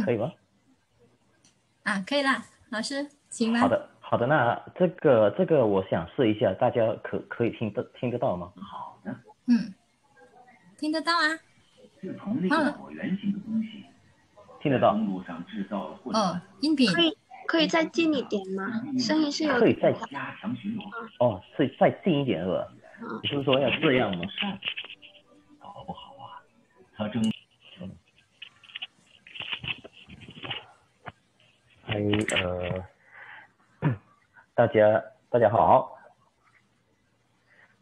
可以吗？可以啦，老师，请吧。好的，好的。那这个我想试一下，大家可以听得到吗？嗯，听得到啊。听得到。音频。可以再近一点吗？声音是有点可以再哦，是再近一点是吧？嗯你是说要这样吗？嗨，大家好，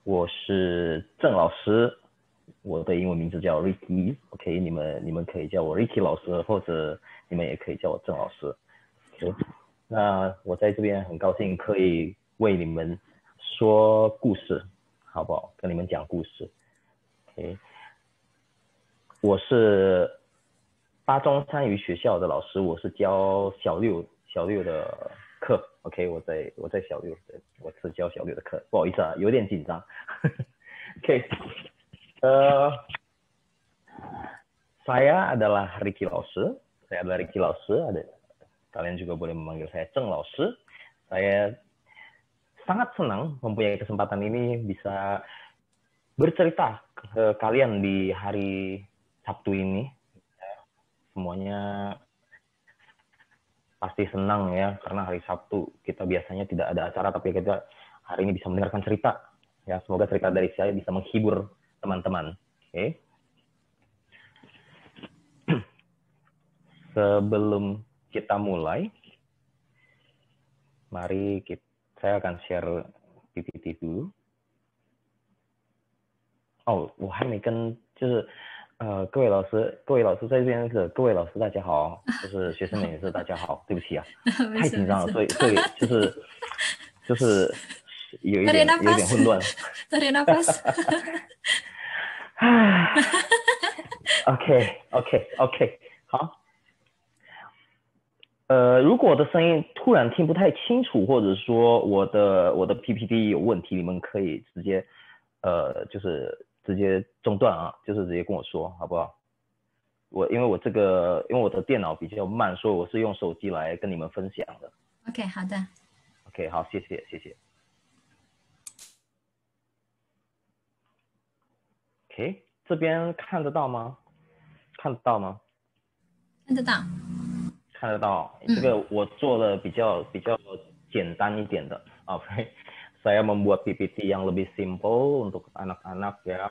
我是郑老师，我的英文名字叫 Ricky，OK，你们可以叫我 Ricky 老师，或者你们也可以叫我郑老师，OK。那我在这边很高兴可以为你们说故事，好不好？跟你们讲故事，OK。我是八中三语学校的老师，我是教小六的课，OK，我在小六，我是教小六的课，不好意思啊，有点紧张，OK，saya adalah Ricky 老师，saya adalah Ricky 老师，kalian juga boleh memanggil saya Zheng 老师，saya sangat senang mempunyai kesempatan ini bisa bercerita ke kalian di hari Sabtu ini. Semuanya pasti senang ya, karena hari Sabtu kita biasanya tidak ada acara, tapi kita hari ini bisa mendengarkan cerita. Ya, semoga cerita dari saya bisa menghibur teman-teman. Oke. Sebelum kita mulai, mari saya akan share PPT dulu. 哦，我还没跟，就是各位老师在这边的各位老师大家好，就是学生们也是大家好，对不起啊，太紧张了，所以就是有一点混乱。Tarik nafas. OK，好。如果我的声音突然听不太清楚，或者说我的 PPT 有问题，你们可以直接就是直接中断啊，就是直接跟我说，好不好？因为我的电脑比较慢，所以我是用手机来跟你们分享的。OK， 好的。OK， 好，谢谢。OK， 这边看得到吗？看得到吗？看得到。看得到。这个我做的比较简单一点的。OK， saya membuat PPT yang lebih simple untuk anak-anak ya.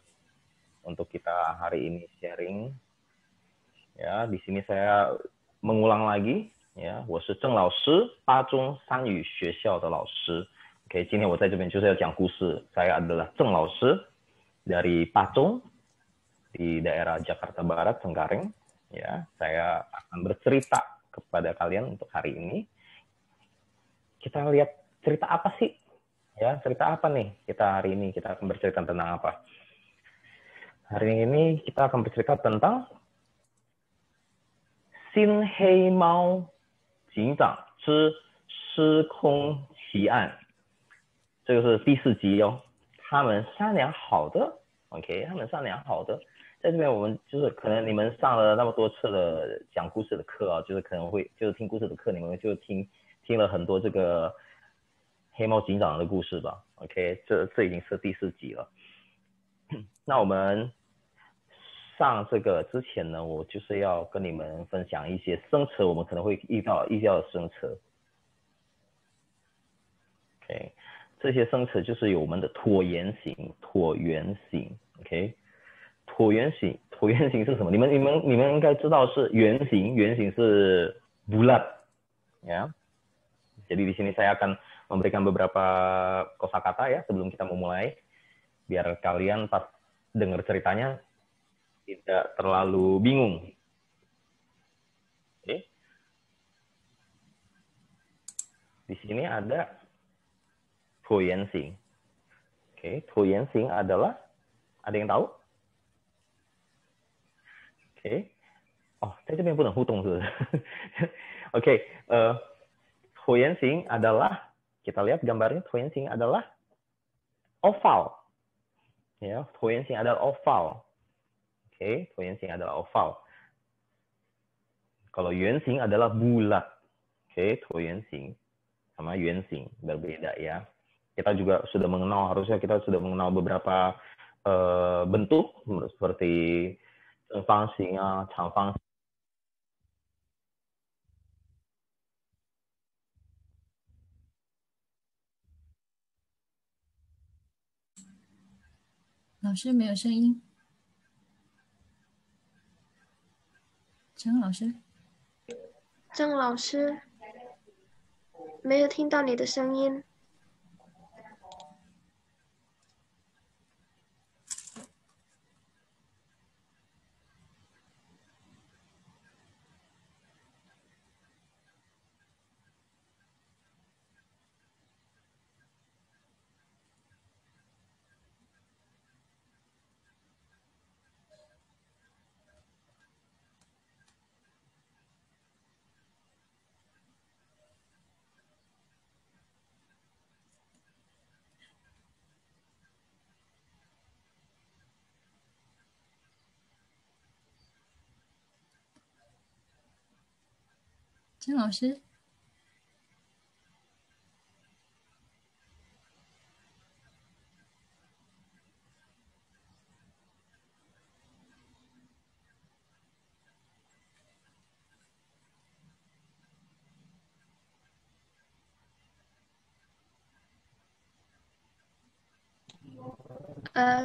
Untuk kita hari ini sharing. Ya, di sini saya mengulang lagi. Ya， 我是郑老师，八中三语学校的老师。OK， 今天我在这边就是要讲故事。Saya adalah 郑老师 dari Pacong di daerah Jakarta Barat, Cengkareng. Ya, saya akan bercerita kepada kalian untuk hari ini. Kita lihat cerita apa sih? Ya, cerita apa nih kita hari ini? Kita akan bercerita tentang apa? Hari ini kita akan bercerita tentang 新黑猫警长之失空奇案，这个是第4集哦。他们商量好的 ，OK， 他们商量好的。在这边我们就是可能你们上了那么多次的讲故事的课啊，就是可能会就是听故事的课，你们就听了很多这个黑猫警长的故事吧。OK， 这已经是第4集了。那我们上这个之前呢，我就是要跟你们分享一些生词，我们可能会遇到的生词。OK， 这些生词就是有我们的椭圆形。OK， 椭圆形是什么？你们应该知道是圆形是 bulat， ya。Jadi di sini saya akan memberikan beberapa kosakata ya sebelum kita memulai, biar kalian pas dengar ceritanya tidak terlalu bingung. Oke. Di sini ada 椭圆形. Oke, 椭圆形 adalah, ada yang tahu? Oke. Oh, 在这边不能互动是不是？Oke, 椭圆形 adalah, kita lihat gambarnya, 椭圆形 adalah oval. Ya, 椭圆形 adalah oval. Oke, 椭圆形 adalah oval. Kalau 圆形 adalah bulat. Oke, 椭圆形 sama 圆形 berbeda ya. Kita juga sudah mengenal, harusnya kita sudah mengenal beberapa bentuk seperti 正方形啊、长方形。老师没有声音。郑老师，郑老师，没有听到你的声音。郑老师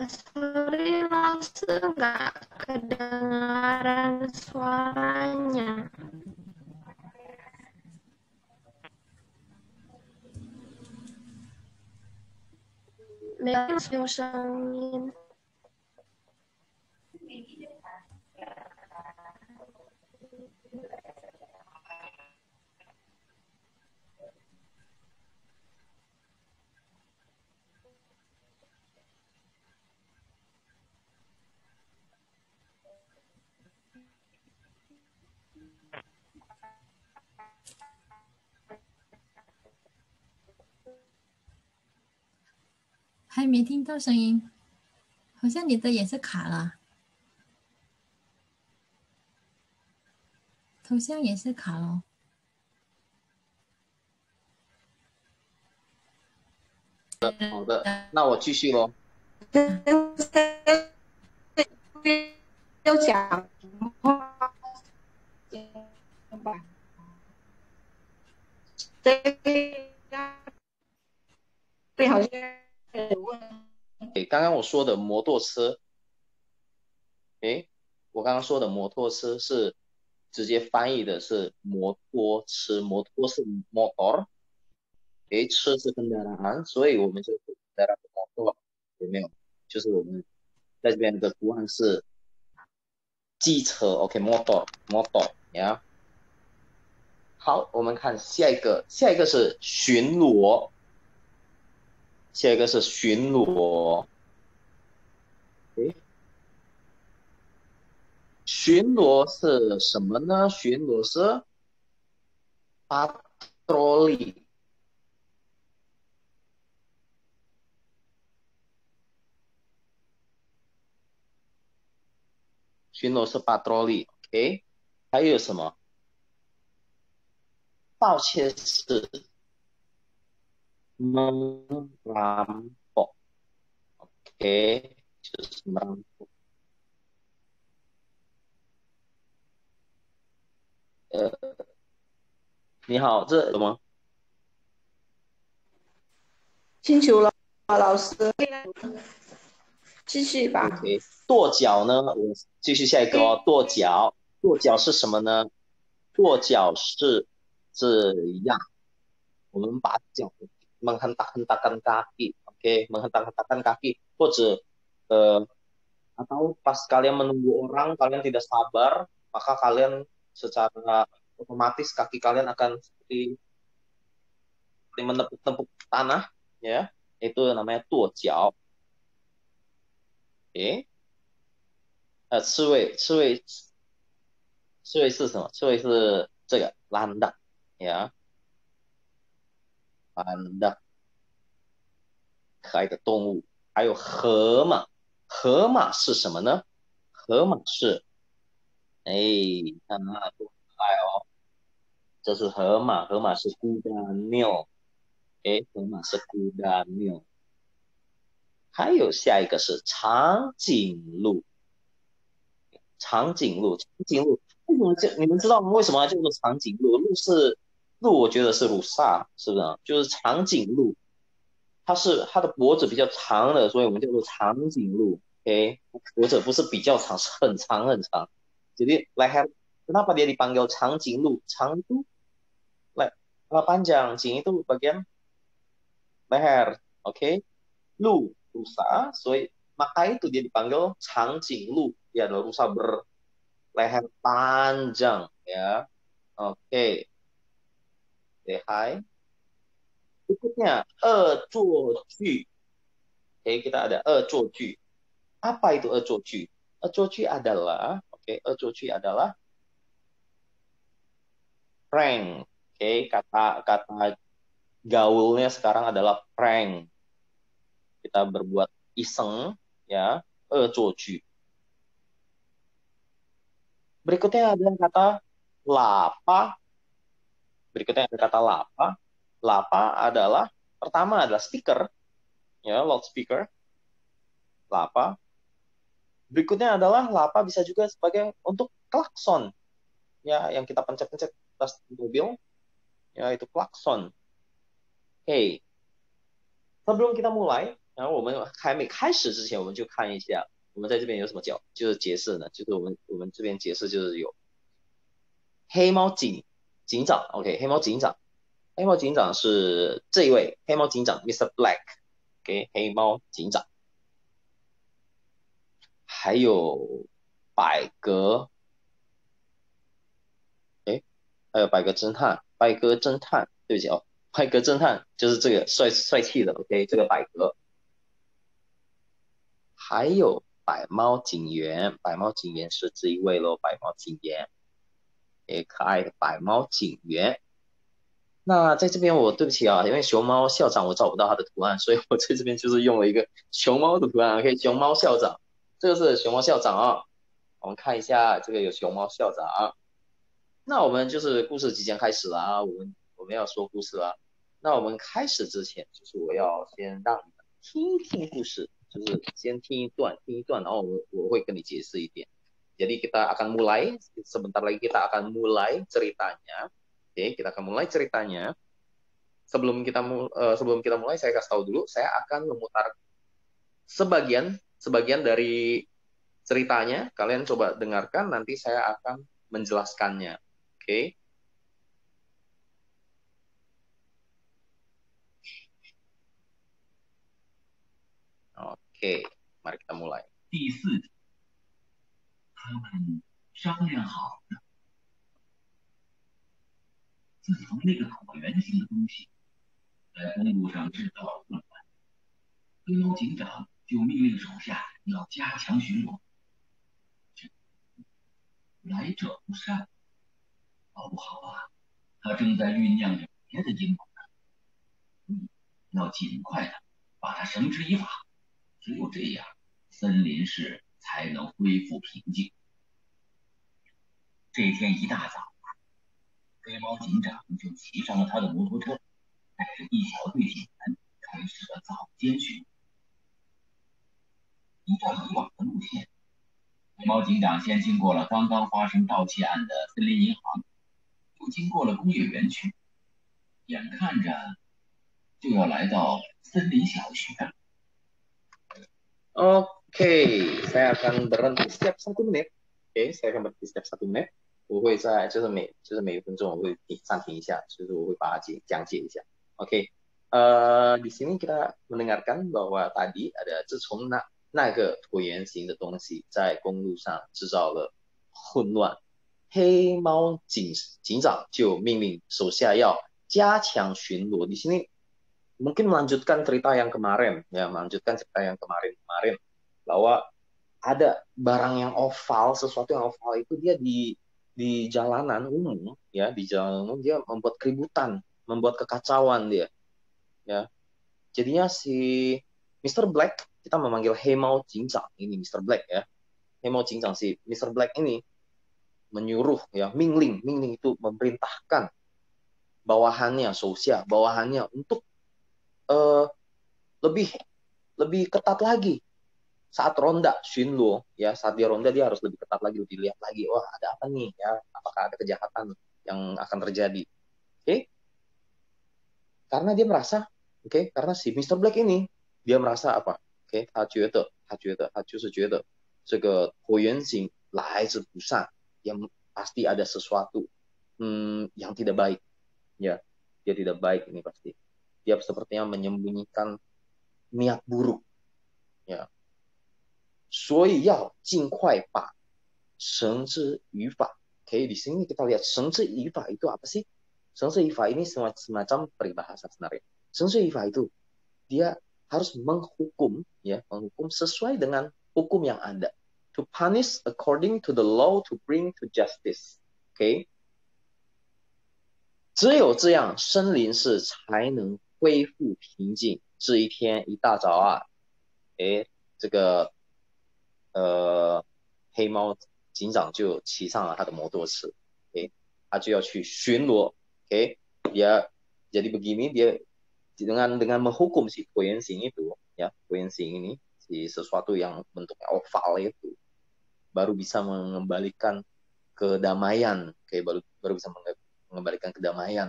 ，Sorry, langsung nggak kedengaran suaranya.没有声音。还没听到声音，好像你的也是卡了，头像也是卡了。好的，那我继续喽。要讲话吧，对，好像有问。刚刚我说的摩托车，我刚刚说的摩托车是直接翻译的是摩托车，摩托是 motor，车是 kendaraan，所以我们就 kendaraan motor，有没有？就是我们在这边的图案是机车 ，motor，呀。好，我们看下一个，下一个是巡逻，下一个是巡逻。巡逻是什么呢？巡逻是 patroli，巡逻是 patroli，OK？还有什么？盗窃是 merampok，OK？就是 merampok。你好，这什么？清楚了，老师，继续吧。OK，跺脚呢？我继续下一个哦。跺脚，跺脚是什么呢？跺脚是这样，我们把脚menghentak-hentakan kaki，OK，menghentak-hentakan kaki，或者atau pas kalian menunggu orang, kalian tidak sabar, maka kalian secara otomatis kaki kalian akan seperti menepuk-tepuk tanah, ya, itu namanya 跺脚。刺猬是什么？刺猬是这个 landak， 呀 ，landak， 可爱的动物。还有河马，河马是什么呢？河马是，看那多哦，这是河马，河马是 kuda nil， 河马是 kuda nil。还有下一个是长颈鹿，长颈鹿，长颈鹿，为什么你们知道吗？为什么叫做长颈鹿？鹿，我觉得是鲁萨，是不是啊？就是长颈鹿，它的脖子比较长的，所以我们叫做长颈鹿。脖子不是比较长，是很长很长。Jadi leher, kenapa dia dipanggil 长颈鹿？长itu panjang, 颈 itu bagian leher, oke? 鹿 rusa, 所以 maka itu dia dipanggil 长颈鹿. Dia adalah rusa berleher panjang, ya. Oke. Hai. Berikutnya, 恶作剧. Kita ada 恶作剧. Apa itu 恶作剧? 恶作剧adalah,恶作剧adalah prank. Kata gaulnya sekarang adalah prank. Kita berbuat iseng, ya, 恶作剧. Berikutnya ada kata lapa. Lapa adalah, pertama adalah speaker, ya, loudspeaker. Lapa. Berikutnya adalah lapa bisa juga sebagai untuk klakson, ya, yang kita pencet-pencet tas mobil, ya, itu klakson. Sebelum kita mulai， 然后我们还没开始之前，我们就看一下我们在这边有什么就是解释呢？就是我们这边解释就是有黑猫警长 ，OK， 黑猫警长是这一位黑猫警长 Mr. Black， 黑猫警长。还有百格，还有百格侦探，对不起哦，百格侦探就是这个帅气的 ，OK， 这个百格。还有白猫警员是这一位咯，白猫警员，可爱的白猫警员。那在这边我对不起啊，因为熊猫校长我找不到他的图案，所以我在这边就是用了一个熊猫的图案 ，OK， 熊猫校长。这个是熊猫校长啊，我们看一下，这个有熊猫校长。那我们就是故事即将开始了啊，我们要说故事了。那我们开始之前，就是我要先让你们听一听故事，就是先听一段，然后我会跟你解释一点。Jadi kita akan mulai, sebentar lagi kita akan mulai ceritanya. Kita akan mulai ceritanya. Sebelum kita mulai, saya kasih tahu dulu, saya akan memutar sebagian dari ceritanya, kalian coba dengarkan, nanti saya akan menjelaskannya. Oke, mari kita mulai. 第4集，他们商量好了，自从那个椭圆形的东西在公路上制造了混乱，黑猫警长就命令手下要加强巡逻。来者不善，搞不好啊，他正在酝酿着别的阴谋呢。要尽快的把他绳之以法，只有这样，森林市才能恢复平静。这天一大早，黑猫警长就骑上了他的摩托车，带着一小队警员开始了早间巡逻。依照以往的路线，黑猫警长先经过了刚刚发生盗窃案的森林银行，又经过了工业园区，眼看着就要来到森林小学了。Oke, saya akan berhenti setiap 1 menit. Saya akan berhenti setiap 1 menit. 我会在就是每1分钟我会暂停一下，就是我会把它讲解一下。di sini kita mendengarkan bahwa tadi ada 自从那个椭圆形的东西在公路上制造了混乱，黑猫警长就命令手下要加强巡逻。di sini mungkin melanjutkan cerita yang kemarin, ya, bahwa ada barang yang oval, sesuatu yang oval itu dia di jalanan umum, ya, di jalanan umum dia membuat keributan, membuat kekacauan dia, ya. Jadinya si Mr. Black, kita memanggil Hei Mau Jingzang ini Mr. Black, ya. Hei Mau Jingzang si Mr. Black ini menyuruh ya, mingling itu memerintahkan bawahannya, sosya, bawahannya untuk lebih ketat lagi saat ronda Xunluo ya, saat dia ronda dia harus lebih ketat lagi, lebih lihat lagi, wah ada apa nih ya, apakah ada kejahatan yang akan terjadi. Oke. Karena dia merasa, karena si Mr. Black ini dia merasa apa? Oke, 他觉就是觉得这个椭圆形来自不善, yang pasti ada sesuatu yang tidak baik. Ya, dia tidak baik ini pasti. Dia sepertinya menyembunyikan niat buruk. Ya. 所以要尽快把绳之于法. Oke, di sini kita lihat 绳之于法 itu apa sih? 绳之于法 ini semacam peribahasa sebenarnya. 绳之于法 itu dia harus menghukum, ya, menghukum sesuai dengan hukum yang ada. To punish according to the law to bring to justice. Oke. 只有这样森林市才能恢复平静。这一天一大早啊，这个黑猫警长就骑上了他的摩托车，他就要去巡逻，dia jadi begini, dia dengan menghukum si Koyensing itu, ya, Koyensing ini, si sesuatu yang bentuknya oval itu, baru bisa mengembalikan kedamaian, baru bisa mengembalikan kedamaian.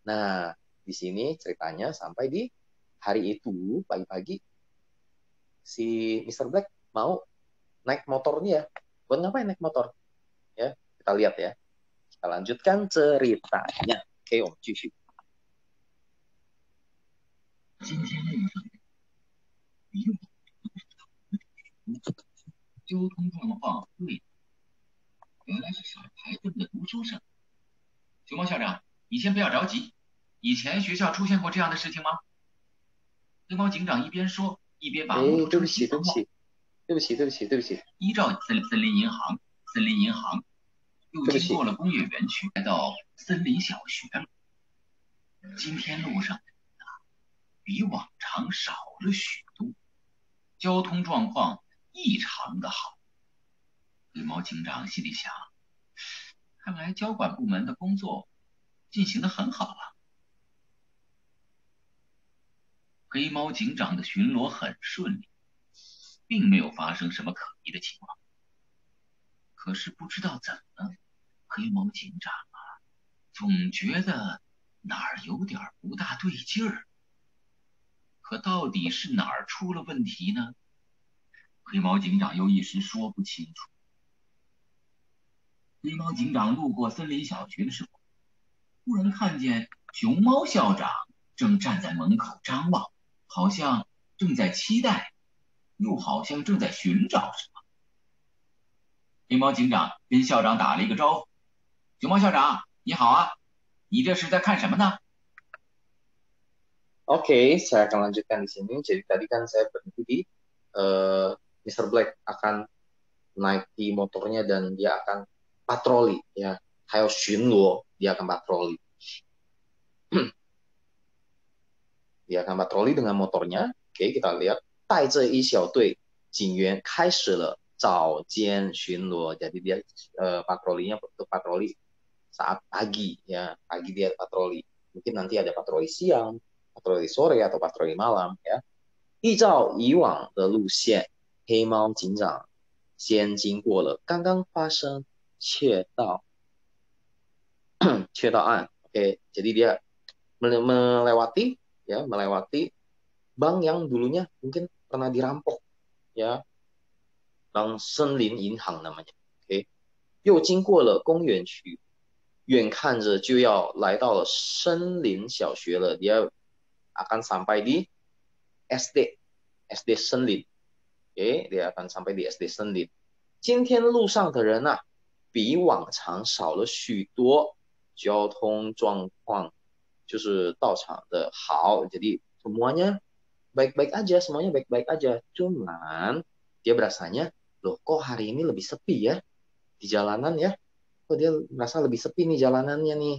Nah, di sini ceritanya sampai di hari itu pagi-pagi si Mr. Black mau naik motornya. Buat ngapain naik motor? Ya, kita lihat ya. Kita lanjutkan ceritanya. Oke, Om, 继续。今天路上比我交通状况对，原来是小孩子们的读书声。熊猫校长，你先不要着急，以前学校出现过这样的事情吗？黑猫警长一边说，一边把摩托车熄灯了。对不起。依照森林银行，又经过了工业园区，来到森林小学了。今天路上比往常少了许多，交通状况异常的好。黑猫警长心里想，看来交管部门的工作进行得很好啊。黑猫警长的巡逻很顺利，并没有发生什么可疑的情况。可是不知道怎么，黑猫警长总觉得哪儿有点不大对劲儿。可到底是哪儿出了问题呢？黑猫警长又一时说不清楚。黑猫警长路过森林小学的时候，忽然看见熊猫校长正站在门口张望，好像正在期待，又好像正在寻找什么。黑猫警长跟校长打了一个招呼：“熊猫校长，你好啊，你这是在看什么呢？” Oke, saya akan lanjutkan di sini. Jadi tadi kan saya berhenti di Mr. Black akan naik di motornya dan dia akan patroli, ya. 还有巡逻, dia akan patroli. Dia akan patroli dengan motornya. Oke, kita lihat. 带着一小队警员开始了早间巡逻. Jadi dia patrolinya untuk patroli saat pagi, ya. Pagi dia patroli. Mungkin nanti ada patroli siang, patroli sore atau patroli malam, ya. 依照以往的路线，黑猫警长先经过了刚刚发生窃盗案. Oke, jadi dia melewati bank yang dulunya mungkin pernah dirampok, ya. Bank Senlin银行 namanya. Oke. 又经过了公园区，眼看着就要来到了森林小学了。Dia akan sampai di SD Senlin. Oke, dia akan sampai di SD Senlin. 今天路上的人啊，比往常少了许多，交通状况就是到场的好。Jadi semuanya baik-baik aja, semuanya baik-baik aja. Cuman dia berasanya, loh kok hari ini lebih sepi ya di jalanan ya? Kok dia merasa lebih sepi nih jalanannya nih?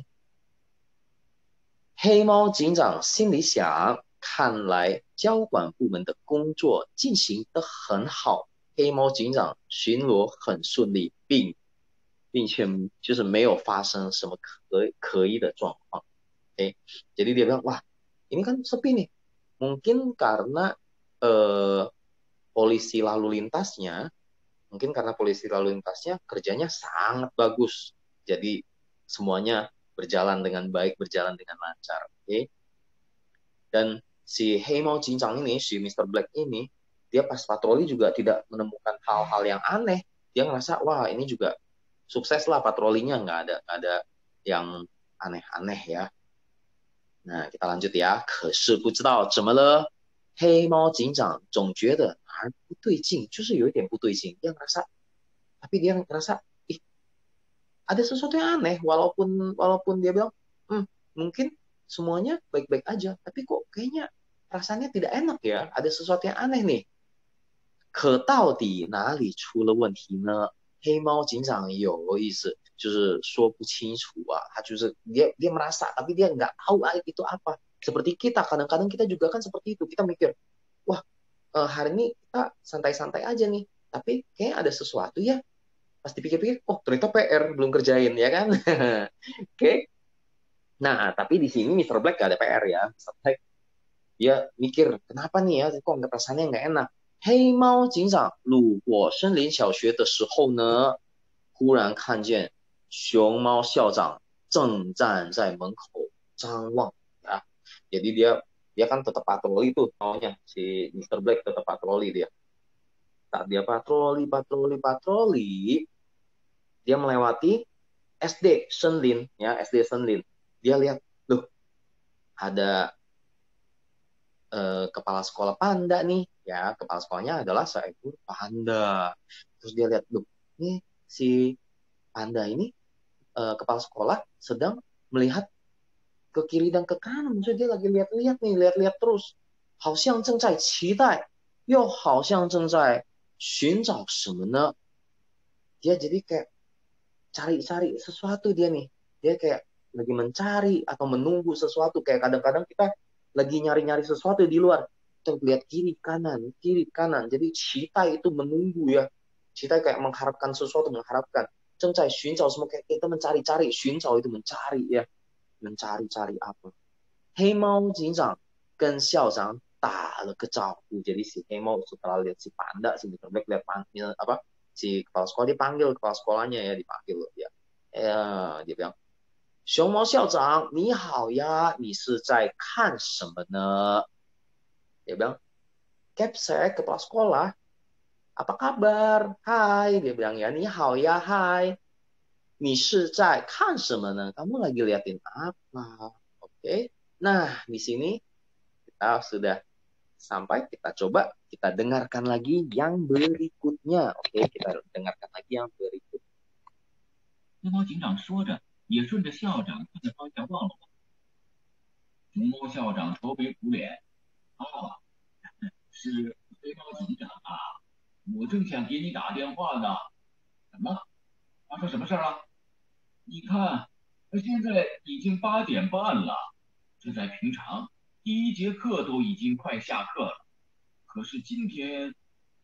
黑猫警长心里想，看来交管部门的工作进行得很好。黑猫警长巡逻很顺利，并并且就是没有发生什么可疑的状况。Oke, jadi dia bilang, wah ini kan sepi nih. Mungkin karena polisi lalu lintasnya kerjanya sangat bagus. Jadi semuanya berjalan dengan baik, berjalan dengan lancar. Oke. Dan si Heimao Jinchang ini, si Mr. Black ini, dia pas patroli juga tidak menemukan hal-hal yang aneh. Dia ngerasa, wah ini juga sukses lah patrolinya, nggak ada yang aneh-aneh ya. Nah, kita lanjut ya. 可是不知道怎么了，黑猫警长总觉得哪儿不对劲，就是有一点不对劲。Tapi dia ngerasa, ih, ada sesuatu yang aneh. Walaupun dia bilang, mungkin semuanya baik-baik aja, tapi kok kayaknya rasanya tidak enak ya. Ada sesuatu yang aneh nih. 可到底哪里出了问题呢？黑猫警长有意思，就是说不清楚啊。他就是dia merasa, tapi dia nggak tahu itu apa. Seperti kita, kadang-kadang kita juga kan seperti itu. Kita mikir, wah hari ini kita santai-santai aja nih, tapi kayaknya ada sesuatu ya. Pas dipikir-pikir, oh ternyata PR belum kerjain ya kan. Oke. Nah, tapi di sini Mr. Black gak ada PR ya. Mr. Black dia mikir, kenapa nih ya, kok rasanya nggak enak. 黑猫警长路过森林小学的时候呢，忽然看见熊猫校长正站在门口张望ya. Jadi dia kan tetap patroli tuh maunya si Mr. Black tetap patroli dia. Saat dia patroli, dia melewati SD Senlin ya, SD Senlin. Dia lihat, loh, ada kepala sekolah panda nih ya, kepala sekolahnya adalah seekor panda. Terus dia lihat, loh, ini si panda ini kepala sekolah sedang melihat ke kiri dan ke kanan. Maksudnya dia lagi lihat-lihat terus. 好像正在期待，又好像正在寻找什么呢？ Dia jadi kayak cari-cari sesuatu dia nih. Dia kayak lagi mencari atau menunggu sesuatu. Kayak kadang-kadang kita lagi nyari-nyari sesuatu di luar. Kita lihat kiri kanan. Jadi cita itu menunggu ya. Cita kayak mengharapkan sesuatu, mengharapkan. 正在寻找什么 kayak kita mencari-cari. 寻找 itu mencari ya. Mencari-cari apa. 黑猫警长跟校长打了个招呼. Jadi si Heimao setelah lihat si panda, si Mr. Black lihat panggil apa? Si kepala sekolah dipanggil, kepala sekolahnya ya dipanggil ya. Dia bilang, 熊猫校长你好呀，你是在看什么呢？ Dia bilang, Capsek, kepala sekolah, apa kabar? Hai, dia bilang ya, 你好呀, hai. 你是在看什么呢? Kamu lagi liatin apa? Oke. Nah, di sini kita sudah sampai, kita coba kita dengarkan lagi yang berikutnya. Oke, kita dengarkan lagi yang berikutnya. 黑猫警长说着，也顺着校长看的方向望了望。熊猫校长愁眉苦脸，是黑猫警长啊，我正想给你打电话呢。怎么？发生什么事了？你看，现在已经8点半了，这在平常第1节课都已经快下课了，可是今天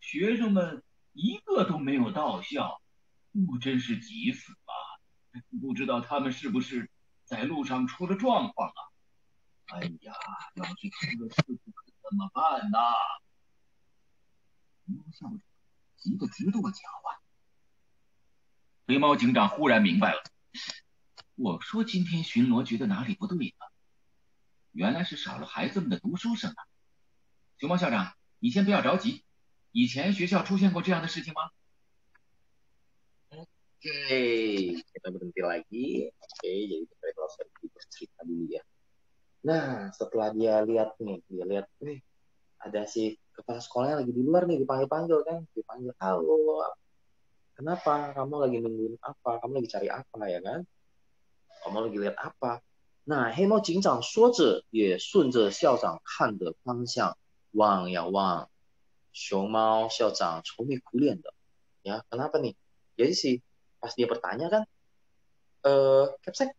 学生们一个都没有到校，我真是急死了。不知道他们是不是在路上出了状况啊？哎呀，要是出了事故可怎么办呢？黑猫校长急得直跺脚啊！黑猫警长忽然明白了，我说今天巡逻觉得哪里不对呢？原来是少了孩子们的读书声啊！熊猫校长，你先不要着急，以前学校出现过这样的事情吗？ Oke, kita berhenti lagi. Oke, jadi kita bercerita dulu ya. Nah, setelah dia lihat nih, ada si kepala sekolahnya lagi di luar nih, dipanggil-panggil kan, dipanggil, halo, kenapa? Kamu lagi nungguin apa? Kamu lagi cari apa ya kan? Kamu lagi lihat apa? Nah, 黑猫警长说着，也顺着校长看的方向望呀望。熊猫校长愁眉苦脸的，ya kenapa nih? Jadi si pas dia bertanya kan, Capsek,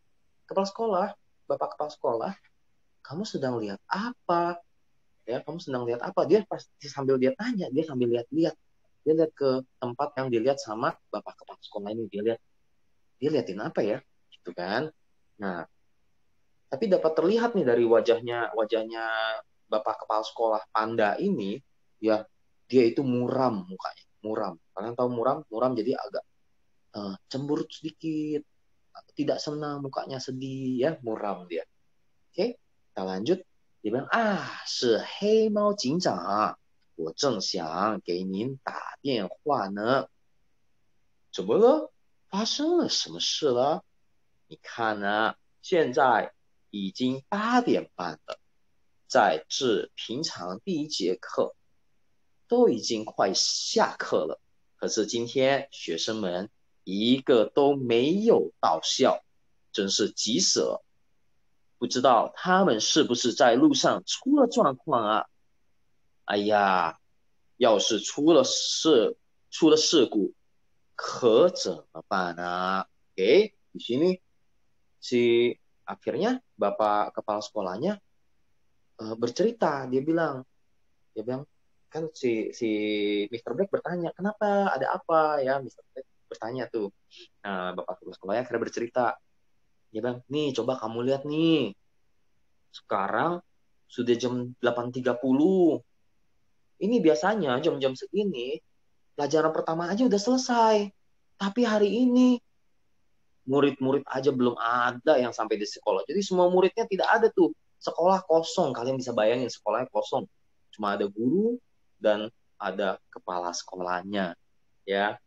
kepala sekolah, bapak kepala sekolah, kamu sedang lihat apa? Ya, kamu sedang lihat apa? Dia pasti sambil dia tanya, dia sambil lihat-lihat. Dia lihat ke tempat yang dilihat sama bapak kepala sekolah ini. Dia lihat, dia liatin apa ya, gitu kan. Nah, tapi dapat terlihat nih dari wajahnya Bapak Kepala Sekolah Panda ini, ya dia itu muram mukanya, muram. Kalian tahu muram? Muram jadi agak cemberut sedikit, tidak senang, mukanya sedih, ya muram dia. Oke, kita lanjut. Dia bilang,是黑猫警长，我正想给您打电话呢。怎么了？发生了什么事了？你看呢，现在已经8点半了，在这平常第一节课都已经快下课了，可是今天学生们一个都没有到校，真是急死了。不知道他们是不是在路上出了状况啊？哎呀，要是出了事故，可怎么办啊？ Oke, di sini si akhirnya Bapak Kepala Sekolahnya bercerita. Dia bilang kan si Mr. Black bertanya, kenapa, ada apa ya? Mr. Black bertanya tuh. Nah, Bapak Kepala Sekolahnya akhirnya bercerita. Dia bilang, nih coba kamu lihat nih, sekarang sudah jam 8.30. Ini biasanya jam-jam segini pelajaran pertama aja udah selesai. Tapi hari ini murid-murid aja belum ada yang sampai di sekolah. Jadi semua muridnya tidak ada tuh. Sekolah kosong. Kalian bisa bayangin sekolahnya kosong. Cuma ada guru dan ada kepala sekolahnya. Ya.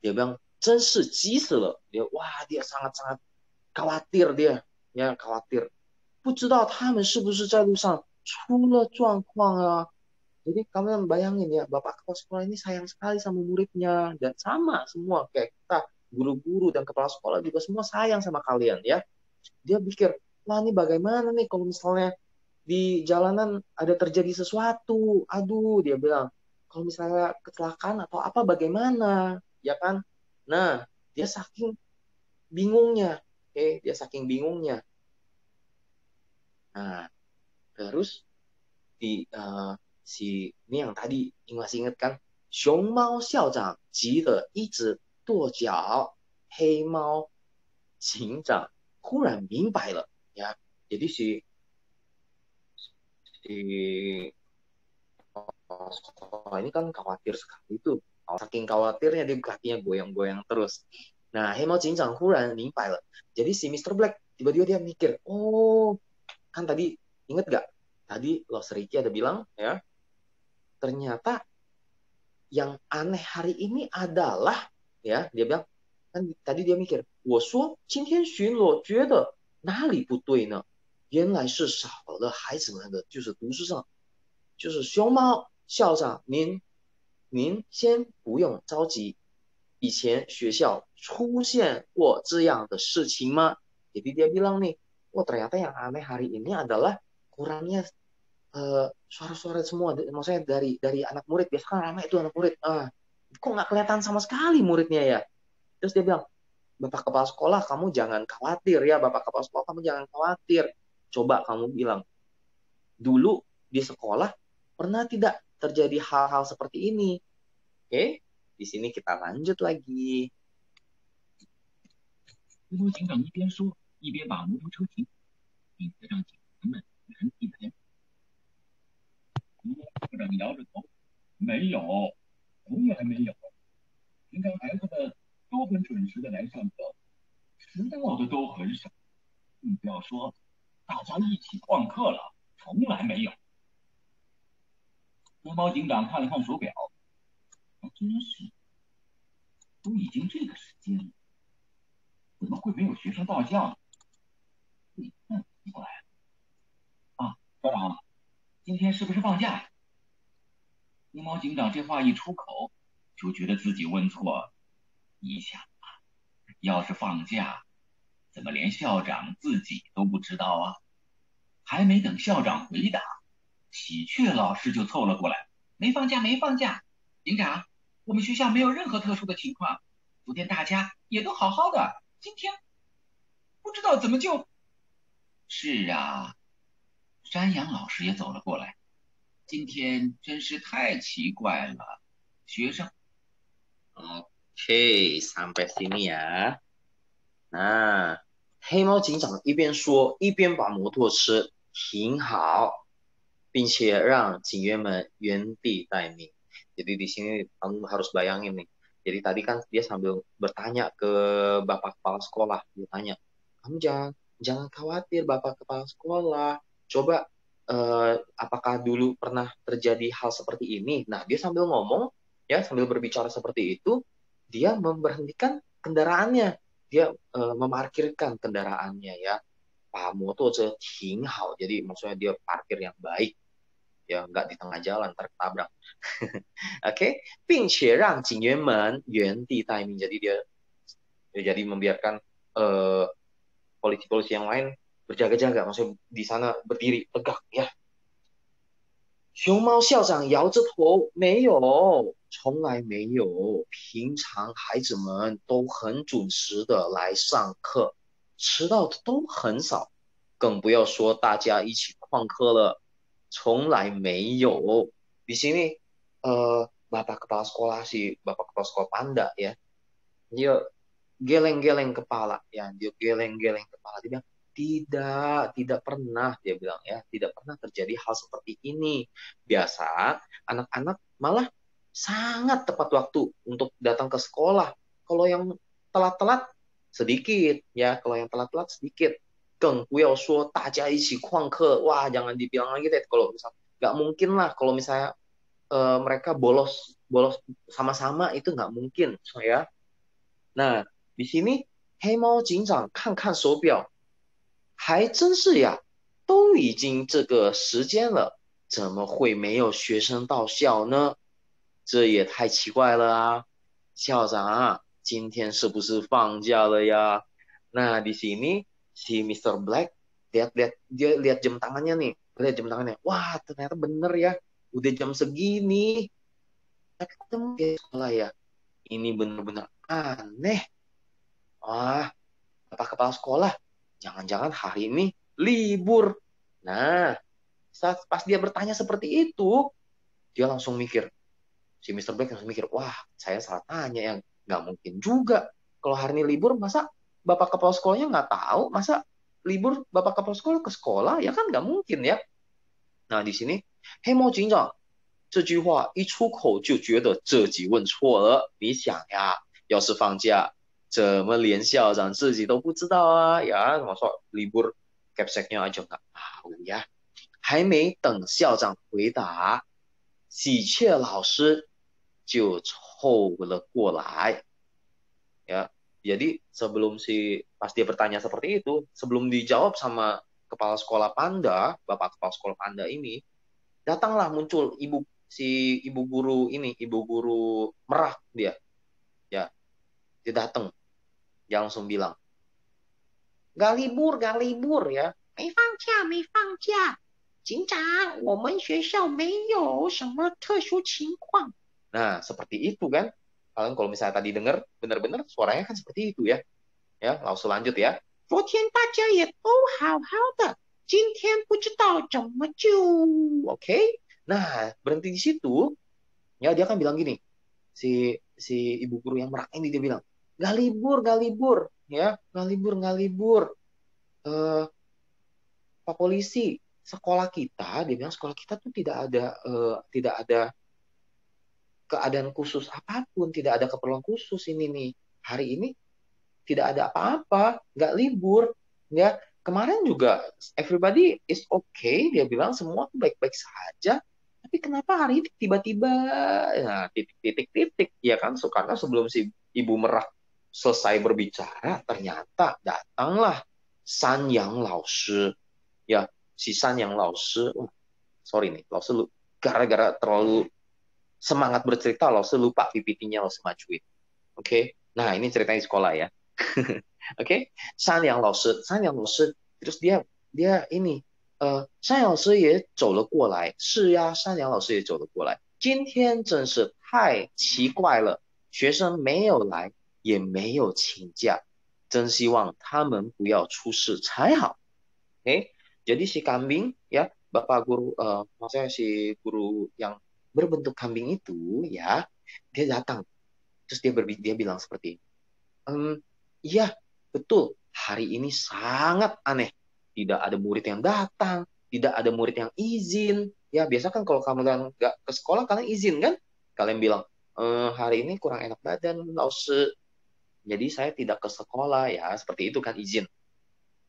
Dia bilang, 真是急死了. Dia sangat-sangat khawatir dia. Ya, khawatir. 不知道他们是不是在路上出了状况啊? Jadi kalian bayangin ya, Bapak Kepala Sekolah ini sayang sekali sama muridnya. Dan sama semua kayak kita, guru-guru dan kepala sekolah juga semua sayang sama kalian ya. Dia pikir, wah ini bagaimana nih kalau misalnya di jalanan ada terjadi sesuatu. Aduh, dia bilang, kalau misalnya kecelakaan atau apa bagaimana, ya kan? Nah, dia saking bingungnya. Oke, dia saking bingungnya. Nah, terus si ini yang tadi masih ingat kan? 熊猫校长急得一直跺脚，黑猫警长忽然明白了ya. Jadi si ini kan khawatir sekali tuh. Saking khawatirnya dia kakinya goyang-goyang terus. Nah, 黑猫警长忽然明白了. Jadi si Mr. Black tiba-tiba dia mikir, oh kan tadi inget gak? Tadi Los Ricky ada bilang ya, ternyata yang aneh hari ini adalah ya, dia bilang kan tadi dia mikir, 我说今天巡逻觉得哪里不对呢？原来是少了孩子们的就是读书上，就是熊猫校长您先不用着急，以前学校出现过这样的事情吗？ Jadi dia bilang nih, ternyata yang aneh hari ini adalah kurangnya suara-suara semua, maksudnya dari anak murid. Biasanya kan ramai itu anak murid, kok nggak kelihatan sama sekali muridnya ya. Terus dia bilang, Bapak Kepala Sekolah kamu jangan khawatir ya, Bapak Kepala Sekolah kamu jangan khawatir. Coba kamu bilang, dulu di sekolah pernah tidak terjadi hal-hal seperti ini? Oke, di sini kita lanjut lagi. 石头警长一边说，一边把摩托车停，并且让警察们原地排。科长摇着头，没有，从来没有。平常孩子们都很准时的来上课，迟到的都很少。更不要说大家一起旷课了，从来没有。黑猫警长看了看手表，还真是，都已经这个时间了。 怎么会没有学生到校呢？那奇怪啊！校长，今天是不是放假呀？黑猫警长这话一出口，就觉得自己问错。你想啊，要是放假，怎么连校长自己都不知道啊？还没等校长回答，喜鹊老师就凑了过来：“没放假，没放假，警长，我们学校没有任何特殊的情况，昨天大家也都好好的。” 今天不知道怎么就……是啊，山羊老师也走了过来。今天真是太奇怪了，学生， Oke, sampai sini ya. Nah, 黑猫警长一边说，一边把摩托车停好，并且让警员们原地待命. Jadi di sini kamu harus bayangin nih. Jadi tadi kan dia sambil bertanya ke bapak kepala sekolah, dia tanya, kamu jangan khawatir bapak kepala sekolah. Coba apakah dulu pernah terjadi hal seperti ini? Nah, dia sambil ngomong, ya sambil berbicara seperti itu, dia memberhentikan kendaraannya. Dia memarkirkan kendaraannya ya. Pak motor hao. Jadi maksudnya dia parkir yang baik. Ya, nggak di tengah jalan, tertabrak. Oke, 并且让警员们原地待命. Jadi dia jadi membiarkan polisi-polisi yang lain berjaga-jaga. Maksudnya di sana berdiri tegak ya. 熊猫校长摇着头，没有，从来没有。平常孩子们都很准时的来上课，迟到的都很少，更不要说大家一起旷课了，从来没有。Di sini bapak kepala sekolah bapak kepala sekolah Panda ya, dia geleng-geleng kepala ya, dia geleng-geleng kepala, dia bilang tidak pernah, dia bilang ya, tidak pernah terjadi hal seperti ini. Biasa anak-anak malah sangat tepat waktu untuk datang ke sekolah. Kalau yang telat-telat sedikit ya, kalau yang telat-telat sedikit. 更不要说大家一起旷课, wah jangan dibilang lagi deh kalau misalnya nggak mungkin lah kalau misalnya mereka bolos sama-sama, itu nggak mungkin ya. Nah di sini 黑猫警长看看手表，还真是呀，都已经这个时间了，怎么会没有学生到校呢？这也太奇怪了啊！校长啊，今天是不是放假了呀？ Nah di sini si Mr. Black dia lihat jam tangannya nih, lihat jam tangannya. Wah ternyata bener ya, udah jam segini. Ketemu di sekolah ya. Ini bener-bener aneh. Wah, bapak kepala sekolah, jangan-jangan hari ini libur. Nah, pas dia bertanya seperti itu, dia langsung mikir. Si Mr. Black langsung mikir, wah saya salah tanya, yang nggak mungkin juga. Kalau hari ini libur, masa bapak kepala sekolahnya nggak tahu? Masa libur bapak kepala sekolah ke sekolah? Ya kan nggak mungkin ya. Nah di sini, 黑猫警长这句话一出口就觉得自己问错了。你想呀，要是放假，怎么连校长自己都不知道啊？呀，masa libur capseknya aja nggak tahu ya. 还没等校长回答，喜鹊老师就凑了过来。Ya, jadi sebelum pas dia bertanya seperti itu, sebelum dijawab sama kepala sekolah Panda, bapak kepala sekolah Panda ini, datanglah muncul ibu guru merah dia. Ya, dia datang. Dia langsung bilang, "Gak libur ya. 没放假. 警长，我们学校没有什么特殊情况." Nah, seperti itu kan. Kalian kalau misalnya tadi dengar, benar-benar suaranya kan seperti itu ya. Ya, langsung lanjut ya. 昨天大家也都好好的，今天不知道怎么就 Oke. Nah, berhenti di situ. Ya, dia kan bilang gini. Si ibu guru yang merah ini dia bilang, "Gak libur. Ya, gak libur. Pak polisi, sekolah kita," dia bilang sekolah kita tuh tidak ada keadaan khusus apapun, tidak ada keperluan khusus ini nih. Hari ini tidak ada apa-apa, nggak libur. Ya, kemarin juga everybody is okay, dia bilang semua baik-baik saja. Tapi kenapa hari ini tiba-tiba, nah, titik, ya kan? Karena sebelum si ibu merah selesai berbicara, ternyata datanglah San Yang Lao Shi. Ya, si San Yang Lao Shi, sorry nih, Lao Shi gara-gara terlalu semangat bercerita, Lao Shi lupa PPT-nya Lao Shi majuin. Oke, nah ini ceritanya di sekolah ya. Oke, 山羊老师 terus dia ini 山羊老师也走了过来，是呀，山羊老师也走了过来。今天真是太奇怪了，学生没有来，也没有请假，真希望他们不要出事才好。Oke, jadi si kambing ya, bapak guru, maksudnya si guru yang berbentuk kambing itu ya, dia datang Terus dia bilang seperti, iya betul, hari ini sangat aneh. Tidak ada murid yang datang, tidak ada murid yang izin. Ya biasa kan kalau kamu nggak ke sekolah kalian izin kan? Kalian bilang, hari ini kurang enak badan, jadi saya tidak ke sekolah ya, seperti itu kan izin.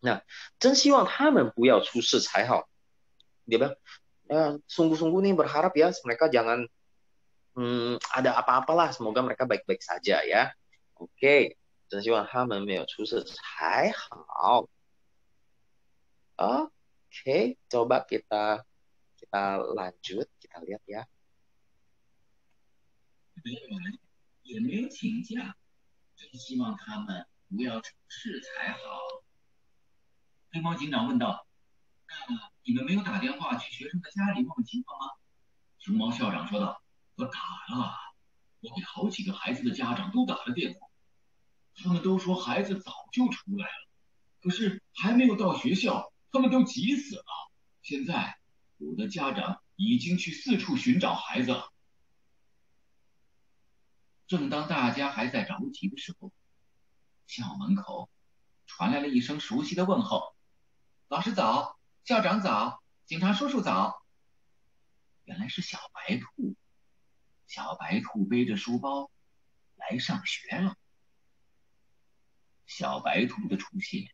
Nah, 真希望他们不要出事才好. Dia bilang, sungguh-sungguh nih berharap ya mereka jangan ada apa-apalah, semoga mereka baik-baik saja ya. Oke, 真希望他们没有出事才好. Oke, coba kita lanjut, kita lihat ya. 也没有请假，真希望他们不要出事才好。黑猫警长问道：“那你们没有打电话去学生的家里问问情况吗？”熊猫校长说道：“我打了，我给好几个孩子的家长都打了电话，他们都说孩子早就出来了，可是还没有到学校，他们都急死了。现在有的家长已经去四处寻找孩子了。”正当大家还在着急的时候，校门口传来了一声熟悉的问候：“老师早，校长早，警察叔叔早。”原来是小白兔。小白兔背着书包来上学了。小白兔的出现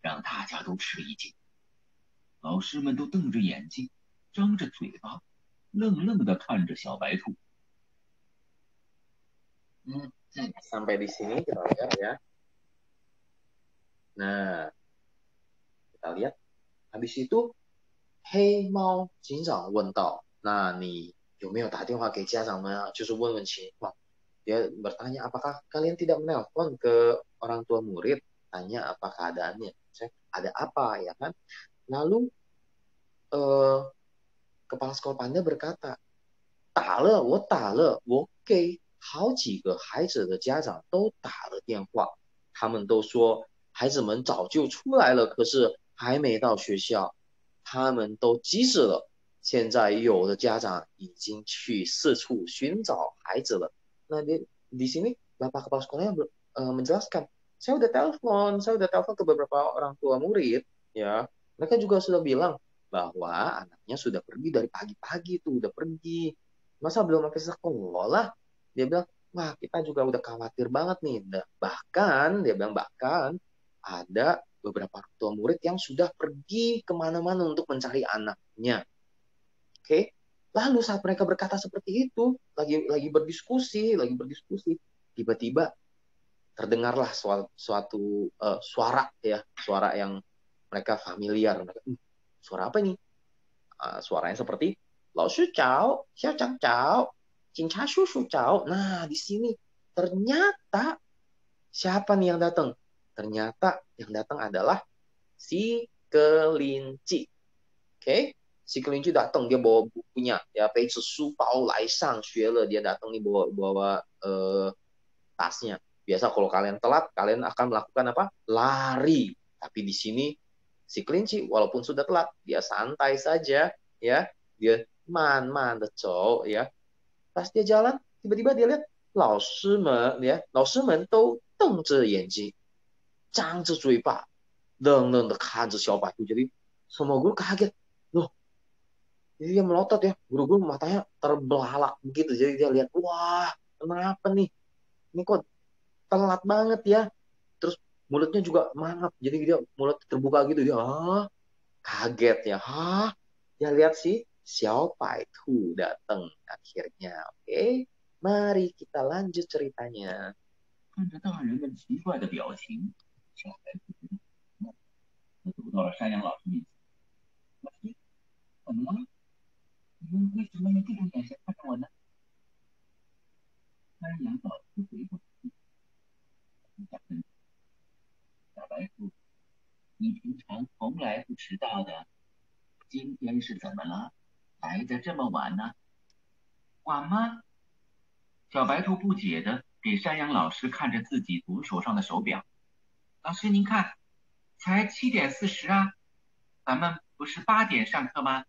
让大家都吃了一惊，老师们都瞪着眼睛，张着嘴巴，愣愣地看着小白兔。Sampai di sini kita lihat ya. Nah, kita lihat. Habis itu, 黑猫警长问道：“那你有没有打电话给家长们啊？就是问问情况。” Dia bertanya, apakah kalian tidak menelpon ke orang tua murid? Tanya apa keadaannya. Ada apa ya kan? Lalu kepala sekolah panda berkata, 打了，我打了，我给好几个孩子的家长都打了电话，他们都说孩子们早就出来了，可是还没到学校，他们都急死了。现在有的家长已经去四处寻找孩子了。Nah di sini Bapak Kepala Sekolahnya menjelaskan, saya udah telepon ke beberapa orang tua murid, ya. Mereka juga sudah bilang bahwa anaknya sudah pergi dari pagi-pagi tuh, udah pergi. Masa belum sampai sekolah? Dia bilang, wah kita juga udah khawatir banget nih. Dia bilang bahkan ada beberapa orang tua murid yang sudah pergi kemana-mana untuk mencari anaknya. Oke. Lalu saat mereka berkata seperti itu, lagi berdiskusi, tiba-tiba terdengarlah suatu suara ya, suara yang mereka familiar. Suara apa ini? Suaranya seperti 老师早，校长早，警察叔叔早. Nah, di sini ternyata siapa nih yang datang? Ternyata yang datang adalah si kelinci. Oke. Si kelinci datang, dia bawa bukunya, ya, 背着书包来上学了. Dia datang nih bawa tasnya. Biasa kalau kalian telat, kalian akan melakukan apa? Lari. Tapi di sini si kelinci walaupun sudah telat, dia santai saja, ya. Dia man的走, ya. Pas dia jalan, tiba-tiba dia lihat 老师们都瞪着眼睛，张着嘴巴，愣愣的看着小白兔. Jadi semua guru kaget. Loh, jadi dia melotot ya, guru-guru matanya terbelalak begitu. Jadi dia lihat, wah kenapa nih? Ini kok telat banget ya. Terus mulutnya juga mangap, jadi dia mulut terbuka gitu. Dia kaget ya. Dia lihat si Xiao Bai Tu datang akhirnya. Oke, mari kita lanjut ceritanya. 看着大人们奇怪的表情，小白兔走到了山羊老师面前。老师，怎么了？你们为什么用这种眼神看着我呢？山羊老师回过头，小白兔，你平常从来不迟到的，今天是怎么了？来的这么晚呢？晚吗？小白兔不解的给山羊老师看着自己左手上的手表。老师您看，才7点40啊，咱们不是8点上课吗？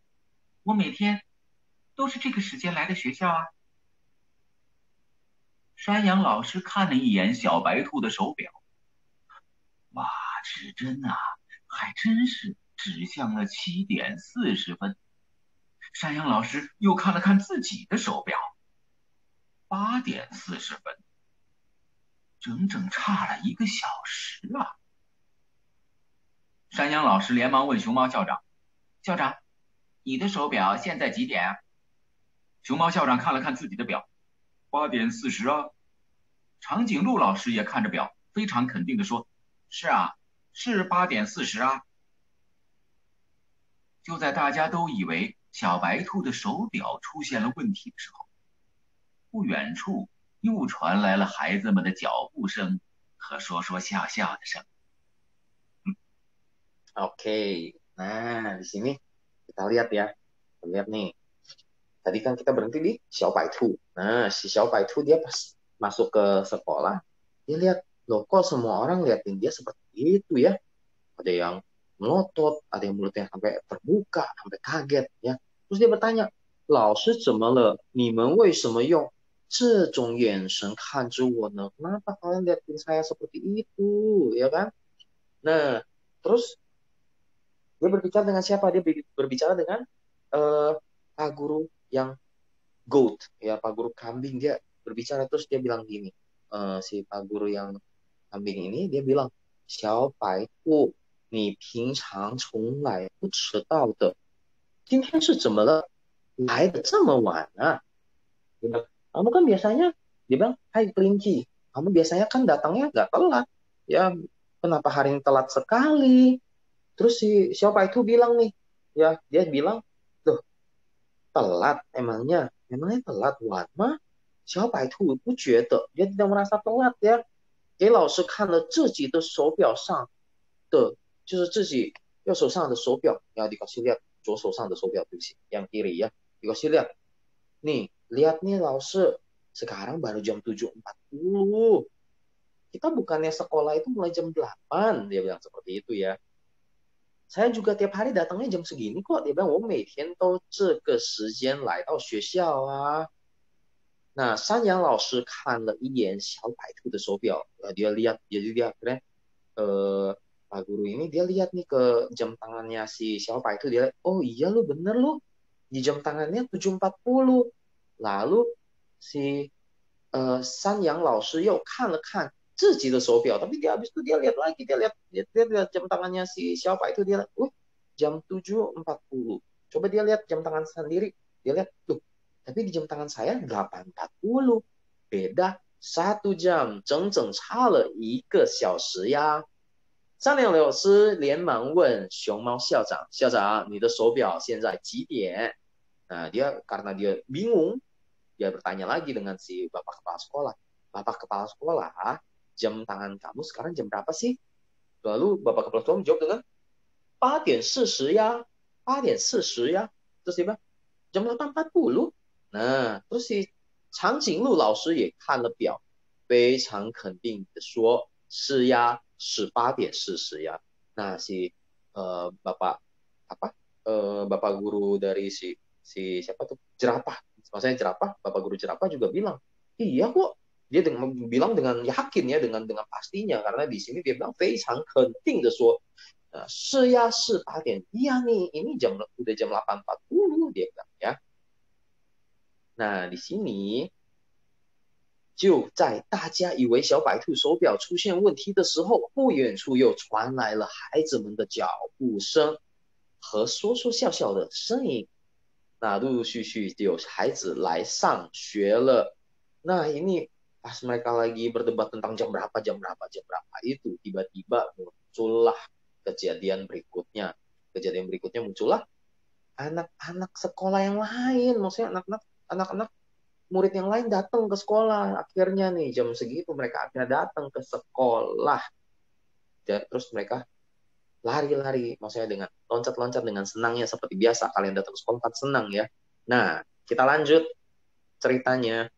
我每天都是这个时间来的学校啊。山羊老师看了一眼小白兔的手表，哇，指针啊，还真是指向了7点40分。山羊老师又看了看自己的手表，8点40分，整整差了1个小时啊！山羊老师连忙问熊猫校长：“校长，你的手表现在几点啊？”熊猫校长看了看自己的表，8点40啊。长颈鹿老师也看着表，非常肯定地说：“是啊，是8点40啊。”就在大家都以为小白兔的手表出现了问题的时候，不远处又传来了孩子们的脚步声和说说笑笑的声。Oke, nah di sini kita lihat ya. Lihat nih. Tadi kan kita berhenti di Xiao Bai Tu. Nah, si Xiao Bai Tu dia pas masuk ke sekolah, dia lihat, loh kok semua orang liatin dia seperti itu ya. Ada yang melotot, ada yang mulutnya sampai terbuka, sampai kaget ya. Terus dia bertanya, 老师怎么了？你们为什么用这种眼神看着我呢？ Kenapa kalian liatin saya seperti itu, ya kan? Nah, terus dia berbicara dengan siapa? Dia berbicara dengan Pak Guru yang goat, ya Pak Guru kambing. Dia berbicara terus dia bilang gini, si Pak Guru yang kambing ini dia bilang, 小白兔，你平常从来不迟到的，今天是怎么了？来的这么晚啊？ Dia bilang, kamu kan biasanya, dia bilang, hai kelinci, kamu biasanya kan datangnya nggak telat, ya kenapa hari ini telat sekali? Terus si siapa itu bilang nih, ya dia bilang, tuh telat emangnya telat晚吗？小白兔不觉得 dia tidak merasa telat ya。给老师看了自己的手表上的，就是自己右手上的手表，ya dikasih lihat 左手上的手表，对不起，yang kiri ya dikasih lihat， nih lihat nih 老师 sekarang baru jam 7.40， kita bukannya sekolah itu mulai jam 8， dia bilang seperti itu ya。saya juga tiap hari datangnya jam segini kok. Dia bilang, 我每天都这个时间来到学校啊。那山羊老师看了一眼小白兔的手表，dia lihat, jadi dia akhirnya Pak Guru ini dia lihat nih ke jam tangannya si Xiao Bai itu, dia lihat, oh iya lu bener lu, di jam tangannya 7.40. Lalu si山羊老师又看了看自己的手表， tapi dia habis itu dia lihat lagi, dia lihat jam tangannya si siapa itu, dia lihat, jam 7.40. Coba dia lihat jam tangan sendiri, dia lihat, tuh, tapi di jam tangan saya 8.40, beda 1 jam， 整整差了1个小时呀。山羊老师连忙问熊猫校长，校长，你的手表现在几点？ Nah, dia karena dia bingung, dia bertanya lagi dengan si bapak kepala sekolah. Bapak kepala sekolah, jam tangan kamu sekarang jam berapa sih? Lalu bapak kepala sekolah menjawab dengan 8点40呀，8点40呀。Terus dia bilang, jam 8.40. Nah, terus si 长颈鹿老师也看了表，非常肯定的说，是呀，是8点40呀。Nah, si bapak bapak guru dari si siapa tuh, jerapah, maksudnya jerapah, bapak guru jerapah juga bilang, iya kok. Dia bilang dengan yakin ya, dengan pastinya, karena di sini dia bilang 非常肯定的说，是呀，是8点，iya nih, ini udah jam 8.40 dia bilang ya. Nah, di sini 就在大家以为小白兔手表出现问题的时候，不远处又传来了孩子们的脚步声和说说笑笑的声音。那陆陆续续就有孩子来上学了。Nah, ini pas mereka lagi berdebat tentang jam berapa itu, tiba-tiba muncullah kejadian berikutnya. Kejadian berikutnya muncullah anak-anak sekolah yang lain, maksudnya anak-anak murid yang lain datang ke sekolah. Akhirnya nih jam segitu mereka akhirnya datang ke sekolah. Terus mereka lari-lari, maksudnya dengan loncat-loncat dengan senangnya seperti biasa. Kalian datang ke sekolah kan senang ya. Nah, kita lanjut ceritanya.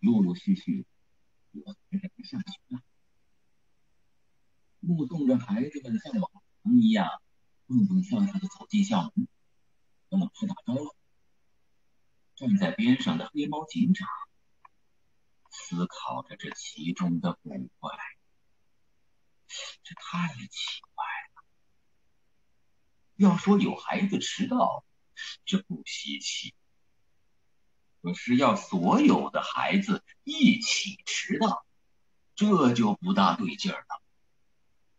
陆陆续续有孩子上学了，目送着孩子们像往常一样蹦蹦跳跳的走进校门，和老师打招呼。站在边上的黑猫警长思考着这其中的古怪。这太奇怪了。要说有孩子迟到，这不稀奇。可是要所有的孩子一起迟到，这就不大对劲儿了。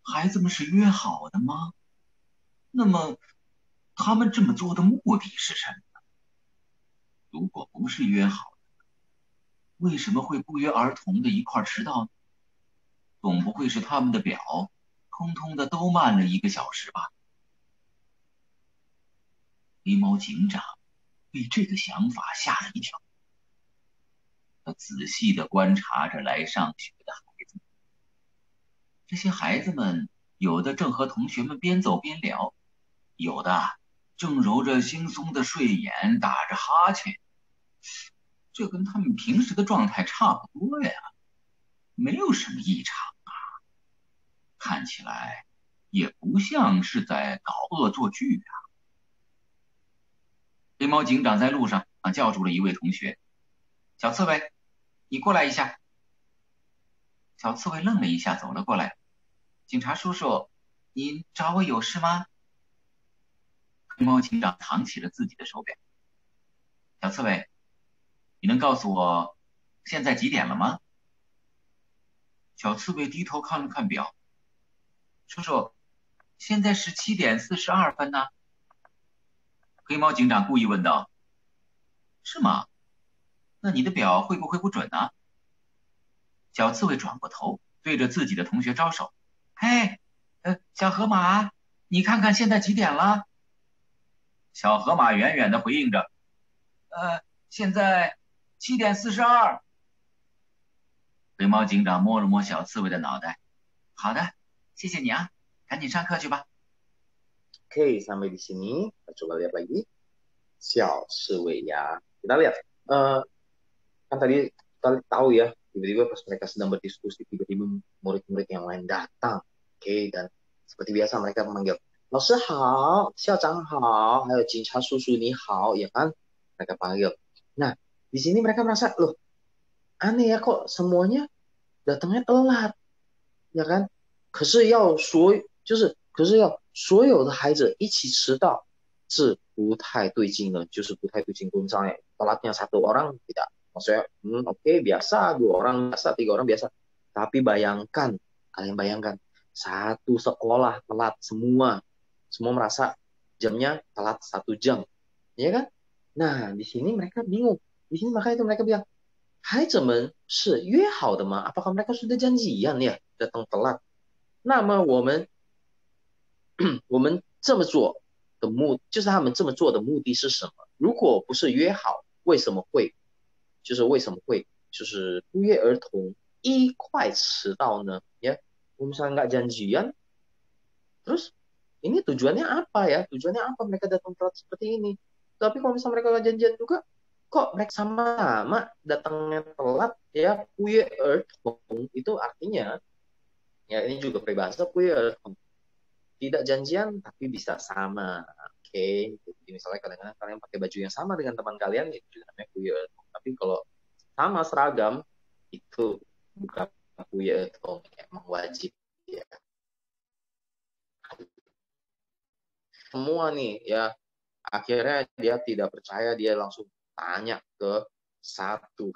孩子们是约好的吗？那么他们这么做的目的是什么呢？如果不是约好的，为什么会不约而同的一块迟到呢？总不会是他们的表通通的都慢了1个小时吧？黑猫警长被这个想法吓了一跳。他仔细地观察着来上学的孩子们。这些孩子们有的正和同学们边走边聊，有的正揉着惺忪的睡眼打着哈欠。这跟他们平时的状态差不多呀，没有什么异常啊。看起来也不像是在搞恶作剧啊。黑猫警长在路上叫住了一位同学：“小刺猬，你过来一下。”小刺猬愣了一下，走了过来。“警察叔叔，您找我有事吗？”黑猫警长藏起了自己的手表。“小刺猬，你能告诉我现在几点了吗？”小刺猬低头看了看表。“叔叔，现在是7点42分呢。”黑猫警长故意问道。“是吗？那你的表会不会不准呢？”小刺猬转过头，对着自己的同学招手：“嘿，小河马，你看看现在几点了？”小河马远远地回应着：“现在7点42。”黑猫警长摸了摸小刺猬的脑袋：“好的，谢谢你啊，赶紧上课去吧。” Oke, sampai di sini. Kita coba lihat lagi. Xiao Shiwei ya. Kita lihat. Kan tadi kita tahu ya, tiba-tiba pas mereka sedang berdiskusi, tiba-tiba murid-murid yang lain datang. Oke, dan seperti biasa mereka memanggil, "老师好, 校长好, 还有警察叔叔你好," ya kan? Mereka panggil. Nah, di sini mereka merasa, loh, aneh ya kok semuanya datangnya telat, ya kan? 可是要所有的孩子一起迟到是不太对劲的，就是不太对劲。Misalnya telatnya 1 orang tidak, maksudnya oke, biasa, 2 orang biasa, 3 orang biasa. Tapi bayangkan, kalian bayangkan, 1 sekolah telat semua merasa jamnya telat 1 jam, ya kan? Nah, di sini mereka bingung. Di sini makanya mereka bilang, 孩子们是约好的吗？ Apakah mereka sudah janjian ya datang telat？ 那么我们这么做的就是他们这么做的目的是什么？如果不是约好，为什么会不约而同一块迟到呢？Ya, misalnya nggak janjian, terus ini tujuannya apa ya? Tujuannya apa mereka datang telat seperti ini? Tapi kalau misalnya mereka nggak janjian juga, kok mereka sama-sama datangnya telat ya? 不约而同 itu artinya, ya ini juga peribahasa 不约而同。tidak janjian tapi bisa sama. Oke. Jadi misalnya kadang-kadang kalian pakai baju yang sama dengan teman kalian, itu juga namanya 不约而同. Tapi kalau sama seragam itu bukan 不约而同, emang wajib ya. Semua nih ya, akhirnya dia tidak percaya, dia langsung tanya ke satu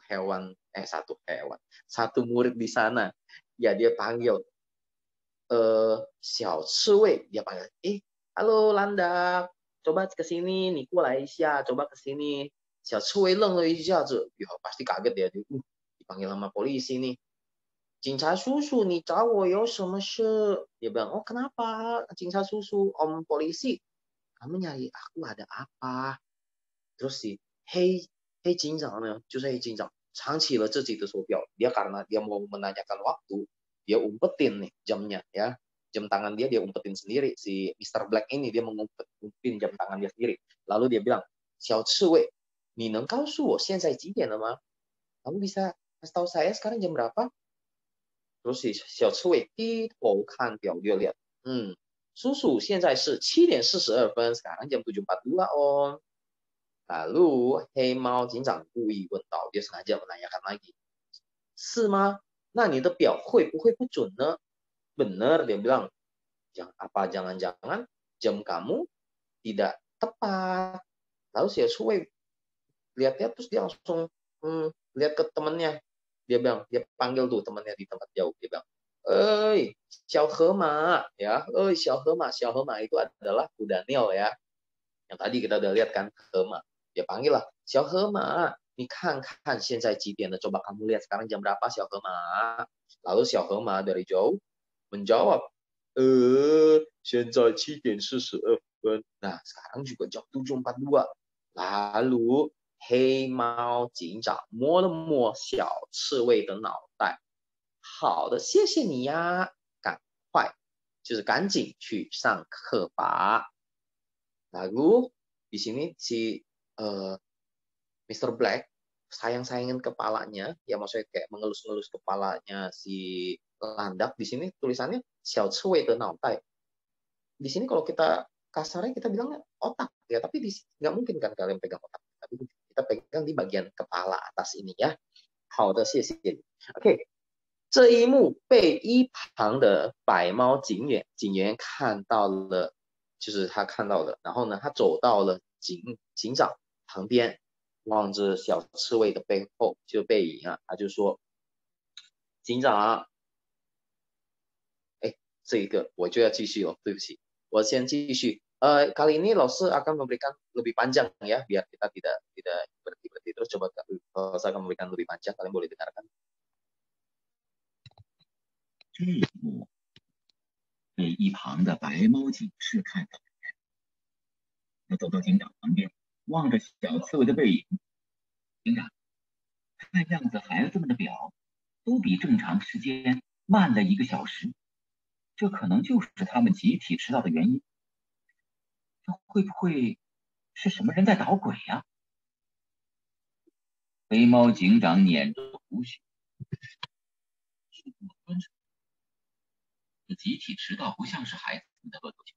murid di sana. Ya dia panggil, 小刺猬, dia panggil, halo Landak, coba ke sini, 你过来一下, coba ke sini. 小刺猬愣了一下子, ya pasti kaget ya, dipanggil sama polisi nih. 警察叔叔, 你找我有什么事? Dia bilang, oh kenapa? 警察叔叔, om polisi, kamu nyari aku ada apa? Terus si 黑警长呢, 就是黑警长, 藏起了自己的手表. Dia karena dia mau menanyakan waktu, dia umpetin nih jamnya ya, jam tangan dia umpetin sendiri. Si Mr. Black ini dia mengumpulin jam tangan dia sendiri. Lalu dia bilang, 小刺猬, 你能告诉我现在几点了吗? Kamu bisa kasih tahu saya sekarang jam berapa? Terus si 小刺猬低头看表，dia lihat, 叔叔现在是7点42分, sekarang jam 7.42 om. Lalu 黑猫警长故意问道, dia sengaja menanyakan lagi, 是吗？那你的表会不会不准呢？ Benar, dia bilang. Apa jangan-jangan jam kamu tidak tepat. Lalu si Sue lihat-lihat terus dia langsung lihat ke temannya. Dia bilang, dia panggil tuh temannya di tempat jauh. Dia bilang, Xiao Hema, ya, Xiao Hema. Xiao Hema itu adalah kuda Nil ya. Yang tadi kita udah lihat kan, Hema. Dia panggil lah, Xiao Hema, 你看看现在几点了? Coba kamu lihat sekarang jam berapa, Xiao Hema. Lalu Xiao Hema dari jauh menjawab, 现在7点42分. Nah, sekarang juga jam 7.42. Lalu 黑猫警长摸了摸小刺猬的脑袋。好的，谢谢你呀，赶快，就是赶紧去上课吧。Lalu di sini si Mr. Black sayang-sayangin kepalanya, ya maksudnya kayak mengelus-ngelus kepalanya si landak. Di sini tulisannya xiao cui de naotai. Di sini kalau kita kasarnya kita bilangnya otak ya, tapi nggak mungkin kan kalian pegang otak, tapi kita pegang di bagian kepala atas ini ya. 好的，谢谢你。OK， 这一幕被一旁的白猫警员看到了，就是他看到了，然后呢，他走到了警长旁边，望着小刺猬的背后，就背影啊，他就说：“警长，这个我就要继续了，对不起，我先继续。kali ini Laoshi akan memberikan lebih panjang ya, biar kita tidak berhenti terus. Coba Laoshi akan memberikan lebih panjang, kalian boleh dengarkan. 这一幕被一旁的白猫警士看到了，他走到警长旁边，望着小刺猬的背影。警长，看样子孩子们的表都比正常时间慢了1个小时，这可能就是他们集体迟到的原因。这会不会是什么人在捣鬼呀？黑猫警长捻着胡须，这集体迟到不像是孩子们的恶作剧。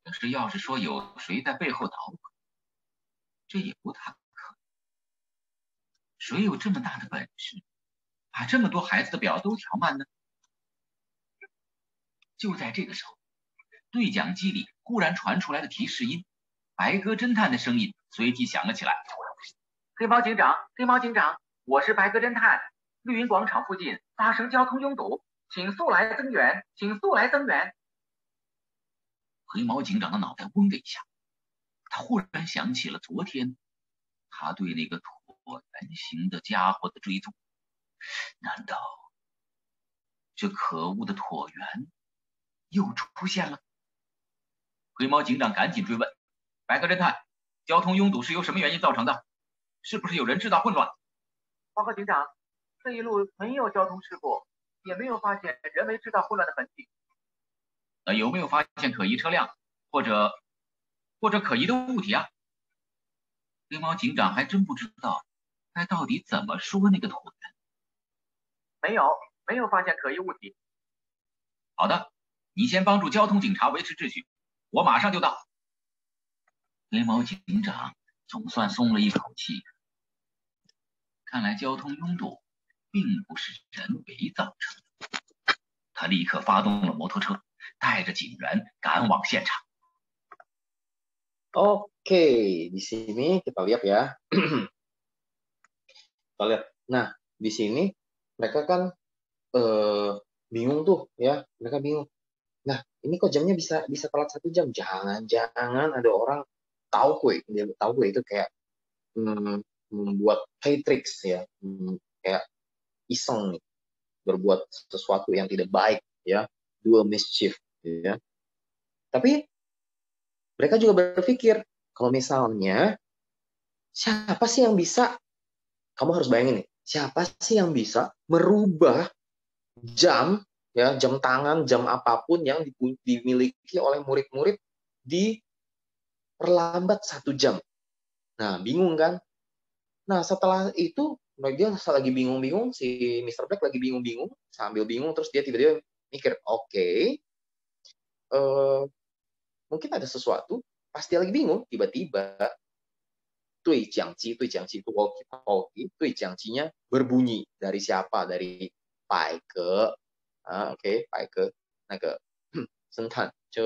可是要是说有谁在背后捣鬼，这也不太可能。谁有这么大的本事，把这么多孩子的表都调慢呢？就在这个时候，对讲机里忽然传出来的提示音，白鸽侦探的声音随即响了起来。黑猫警长，黑猫警长，我是白鸽侦探，绿荫广场附近发生交通拥堵，请速来增援，请速来增援。黑猫警长的脑袋嗡的一下，他忽然想起了昨天他对那个椭圆形的家伙的追踪，难道这可恶的椭圆又出现了？黑猫警长赶紧追问：“白鸽侦探，交通拥堵是由什么原因造成的？是不是有人制造混乱？”报告警长，这一路没有交通事故，也没有发现人为制造混乱的痕迹。那有没有发现可疑车辆，或者可疑的物体啊？黑猫警长还真不知道该到底怎么说那个椭圆。没有发现可疑物体。好的，你先帮助交通警察维持秩序，我马上就到。黑猫警长总算松了一口气，看来交通拥堵并不是人为造成的。他立刻发动了摩托车，带着警员赶往现场。Oke, di sini kita lihat ya. Kita lihat. Nah, di sini mereka kan bingung tuh ya, mereka bingung. Nah, ini kok jamnya bisa telat 1 jam? Jangan-jangan ada orang tahu gue itu kayak membuat play tricks ya, kayak iseng nih, berbuat sesuatu yang tidak baik ya, do a mischief ya. Tapi mereka juga berpikir kalau misalnya siapa sih yang bisa, kamu harus bayangin nih, siapa sih yang bisa merubah jam ya, jam tangan, jam apapun yang dimiliki oleh murid-murid diperlambat 1 jam. Nah, bingung kan? Nah, setelah itu dia lagi bingung-bingung, si Mr. Black lagi bingung-bingung, sambil bingung terus dia tiba-tiba mikir, oke, mungkin ada sesuatu, pas dia lagi bingung, tiba-tiba 对讲机itu walkie-talkie， 对讲机nya berbunyi dari siapa? Dari 百格啊 ，OK， 百格那个侦探就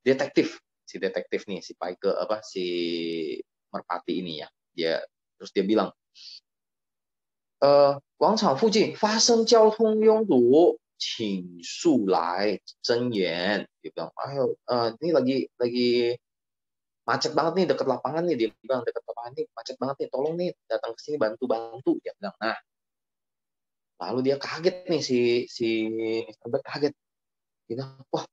detektif si detektif nih si 百格 apa si merpati ini ya terus dia bilang 广场附近发生交通拥堵，请速来增援。Dia bilang, ayo, ini lagi macet banget nih dekat lapangan nih. Dia bilang dekat lapangan nih macet banget nih, tolong nih datang ke sini bantu. Dia bilang, nah, lalu dia kaget nih si Mr. Black kaget. Dia bilang, wah,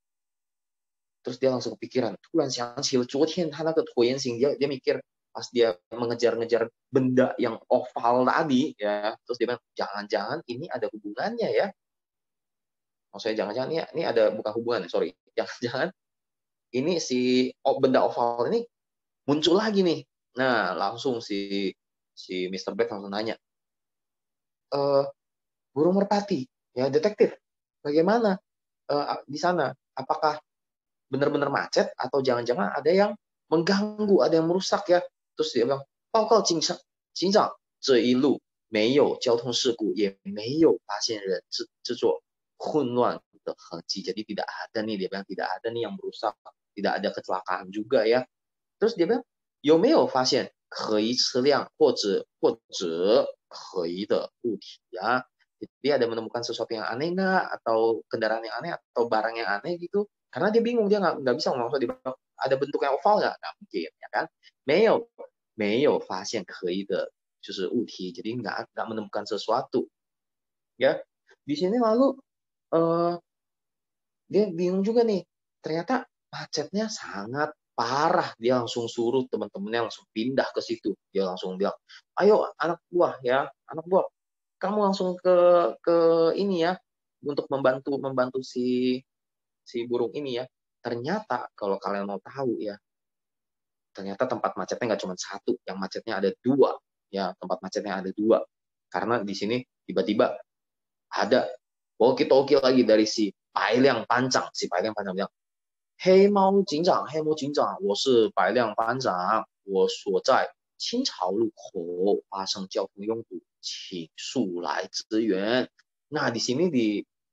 terus dia langsung kepikiran. 突然想起了昨天他那个椭圆形， dia mikir pas dia mengejar-ngejar benda yang oval tadi ya, terus dia bilang jangan-jangan ini ada hubungannya ya. Maksudnya jangan-jangan ini ada bukan hubungan, sorry. Jangan-jangan ini si benda oval ini muncul lagi nih. Nah, langsung si Mr. Black langsung nanya. Burung merpati, ya detektif. Bagaimana di sana? Apakah benar-benar macet atau jangan-jangan ada yang mengganggu, ada yang merusak ya? Terus dia bilang, 报告警长，这一路没有交通事故，也没有发现人制作混乱的痕迹。Jadi tidak ada nih, dia bilang tidak ada nih yang merusak, tidak ada kecelakaan juga ya. Terus dia bilang, 有没有发现可疑车辆或者可疑的物体呀？ Jadi ada menemukan sesuatu yang aneh nggak, atau kendaraan yang aneh, atau barang yang aneh gitu. Karena dia bingung, dia nggak bisa ngomong, dia bilang, ada bentuk yang oval nggak? Nggak mungkin, ya kan? 没有发现可疑的就是物体, jadi nggak menemukan sesuatu. Ya, di sini lalu dia bingung juga nih. Ternyata macetnya sangat parah. Dia langsung suruh teman-temannya langsung pindah ke situ. Dia langsung bilang, ayo anak buah, kamu langsung ke ini ya, untuk membantu si burung ini ya. Ternyata kalau kalian mau tahu ya, ternyata tempat macetnya nggak cuma satu, yang macetnya ada dua. Ya, tempat macetnya ada dua. Karena di sini tiba-tiba ada walkie-talkie lagi dari si Bai Liang Panjang. Si Bai Liang Panjang bilang, 黑猫警长，我是白亮班长，我所在清朝路口发生交通拥堵，请速来支援。 Nah, di sini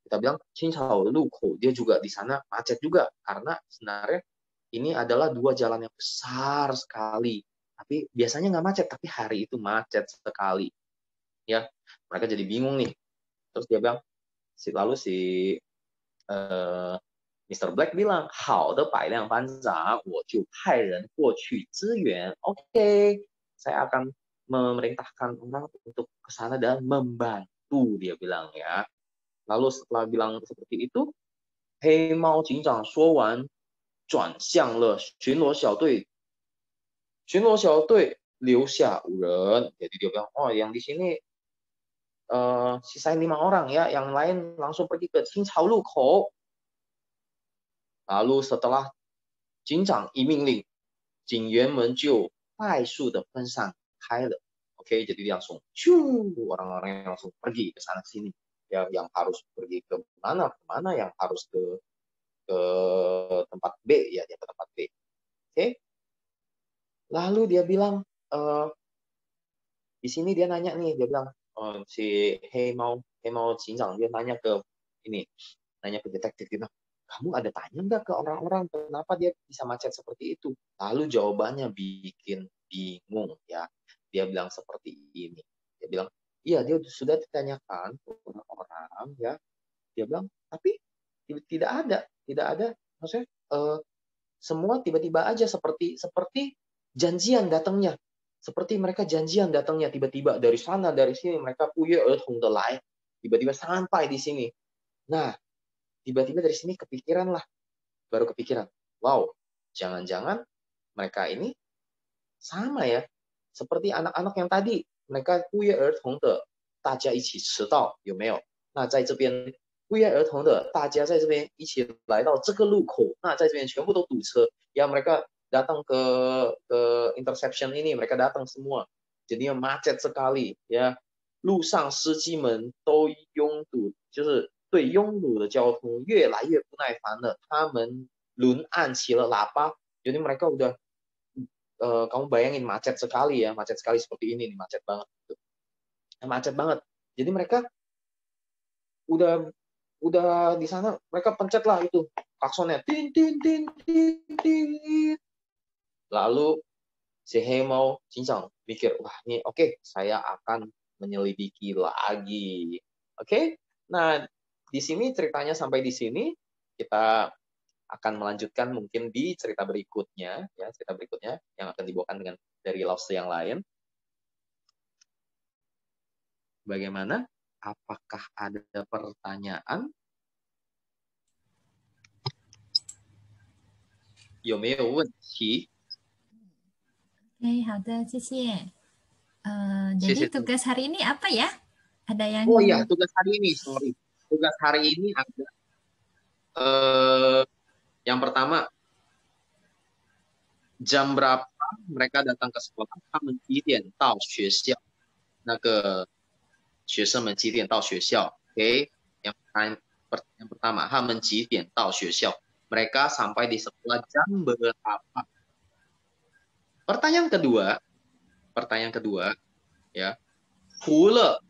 kita bilang Cincau Luko, dia juga di sana macet juga karena sebenarnya ini adalah dua jalan yang besar sekali. Tapi biasanya nggak macet, tapi hari itu macet sekali. Ya, mereka jadi bingung nih. Terus dia bilang, lalu si Mr. Black bilang, 好的百辆班长，我就派人过去支援。Oke, saya akan memerintahkan orang untuk ke sana dan membantu, dia bilang ya. Lalu setelah bilang seperti itu, 黑猫警长说完，转向了巡逻小队。巡逻小队留下5人. Jadi dia bilang, oh yang di sini sisain 5 orang ya, yang lain langsung pergi ke Cincau Luko. Lalu setelah 警长一命令，警员们就快速的分散开了。Oke, jadi dia langsung, orang-orang yang langsung pergi ke sana sini. Ya, yang harus pergi ke mana, yang harus ke tempat B, ya dia ke tempat B. Oke. Lalu dia bilang, di sini dia nanya nih, dia bilang, si Hei Mao Cincang, dia nanya ke detektif, dia bilang, kamu ada tanya nggak ke orang-orang kenapa dia bisa macet seperti itu? Lalu jawabannya bikin bingung ya. Dia bilang seperti ini. Dia bilang, iya dia sudah ditanyakan ke orang-orang ya. Dia bilang, tapi tidak ada. Maksudnya semua tiba-tiba aja seperti janjian datangnya. Seperti mereka janjian datangnya tiba-tiba dari sana dari sini mereka punya tiba-tiba sampai di sini. Nah, tiba-tiba dari sini baru kepikiran, wow, jangan-jangan mereka ini sama ya, seperti anak-anak yang tadi, mereka 不约而同的大家一起迟到，有没有？那在这边不约而同的大家在这边一起来到这个路口，那在这边全部都堵车，ya mereka datang ke intersection ini, mereka datang semua, jadinya macet sekali ya， 路上司机们都拥堵，就是对拥堵的交通越来越不耐烦了，他们轮按起了喇叭。Jadi mereka udah kamu bayangin macet sekali seperti ini nih, macet banget gitu. Macet banget. Jadi mereka udah di sana, mereka pencet lah itu klaksonnya, tin tin tin tin tin. Lalu si Hemau Cincang mikir, wah ini oke, saya akan menyelidiki lagi. Oke? Nah, di sini ceritanya sampai di sini. Kita akan melanjutkan mungkin di cerita berikutnya, ya, cerita berikutnya yang akan dibawakan dengan dari Laozi yang lain. Bagaimana? Apakah ada pertanyaan? 有没有问题？ Oke, 好的，谢谢。Jadi tugas hari ini apa ya? Ada yang... Oh iya, tugas hari ini, sorry. Tugas hari ini ada yang pertama, jam berapa mereka datang ke sekolah? 他们几点到学校？那个学生们几点到学校 ？Oke, yang pertama, 他们几点到学校？ Mereka sampai di sekolah jam berapa? Pertanyaan kedua, ya, 除了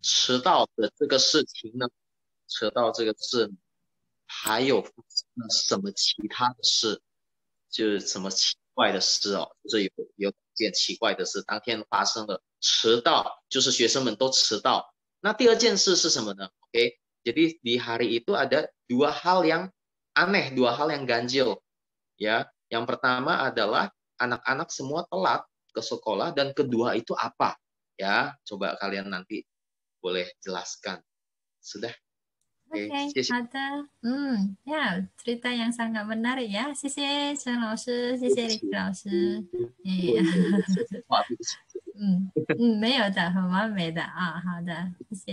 迟到的这个事情呢，迟到这个事，还有发生了什么其他的事？就是什么奇怪的事哦，就是有件奇怪的事，当天发生了迟到，就是学生们都迟到。那第二件事是什么呢 ？Oke, jadi di hari itu ada dua hal yang aneh, dua hal yang ganjil. Ya, yang pertama adalah anak-anak semua telat ke sekolah, dan kedua itu apa? Ya, coba kalian nanti boleh jelaskan. Sudah? Oke, 好的。ya, cerita yang sangat menarik ya. 谢谢陈老师，谢谢Ricky老师。没有的，很完美的啊，好的，谢谢。